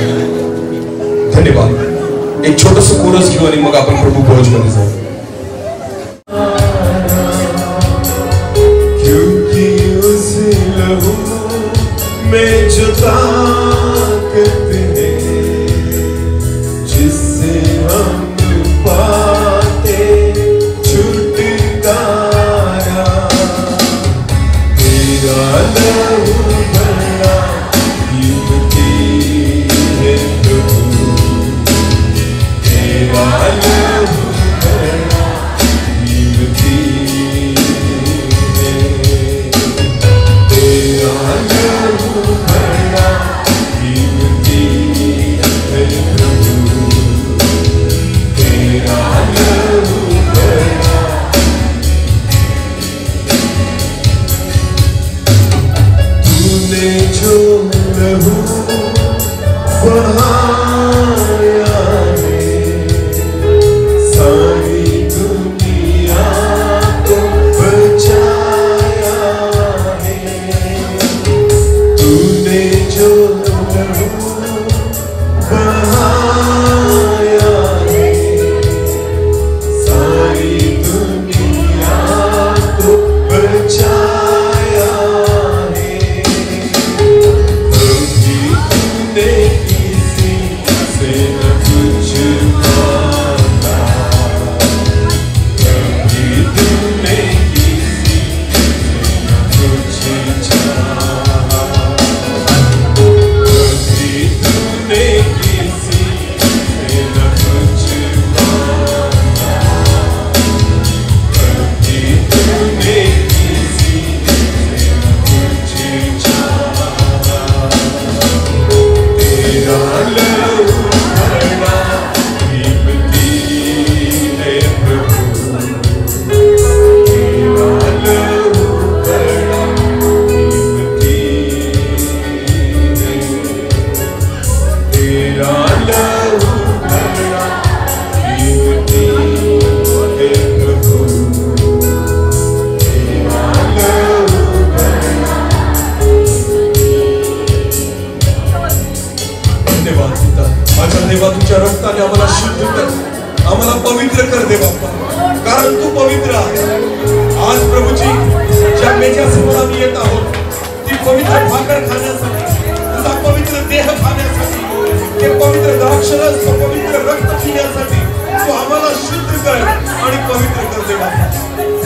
धन्यवाद. एक छोटस कोरस घेऊ आणि मग आपण प्रभू भोज मध्ये जाऊ. में जो ताकत है जिससे हम पाते छुटकारा, तेरा लहू बड़ा कीमती है प्रभु, तेरा लहू बड़ा आम्हाला पवित्र कर दे बाप्पा, कारण तू पवित्र आहे. आज प्रभूजी ज्या मेच्या समोर आम्ही येत आहोत ती पवित्र भाकर खाण्यासाठी, तुझा पवित्र देह खाण्यासाठी, ते पवित्र द्राक्षरस, पवित्र रक्त पिण्यासाठी तू आम्हाला शुद्ध कर आणि पवित्र कर दे बाप्पा.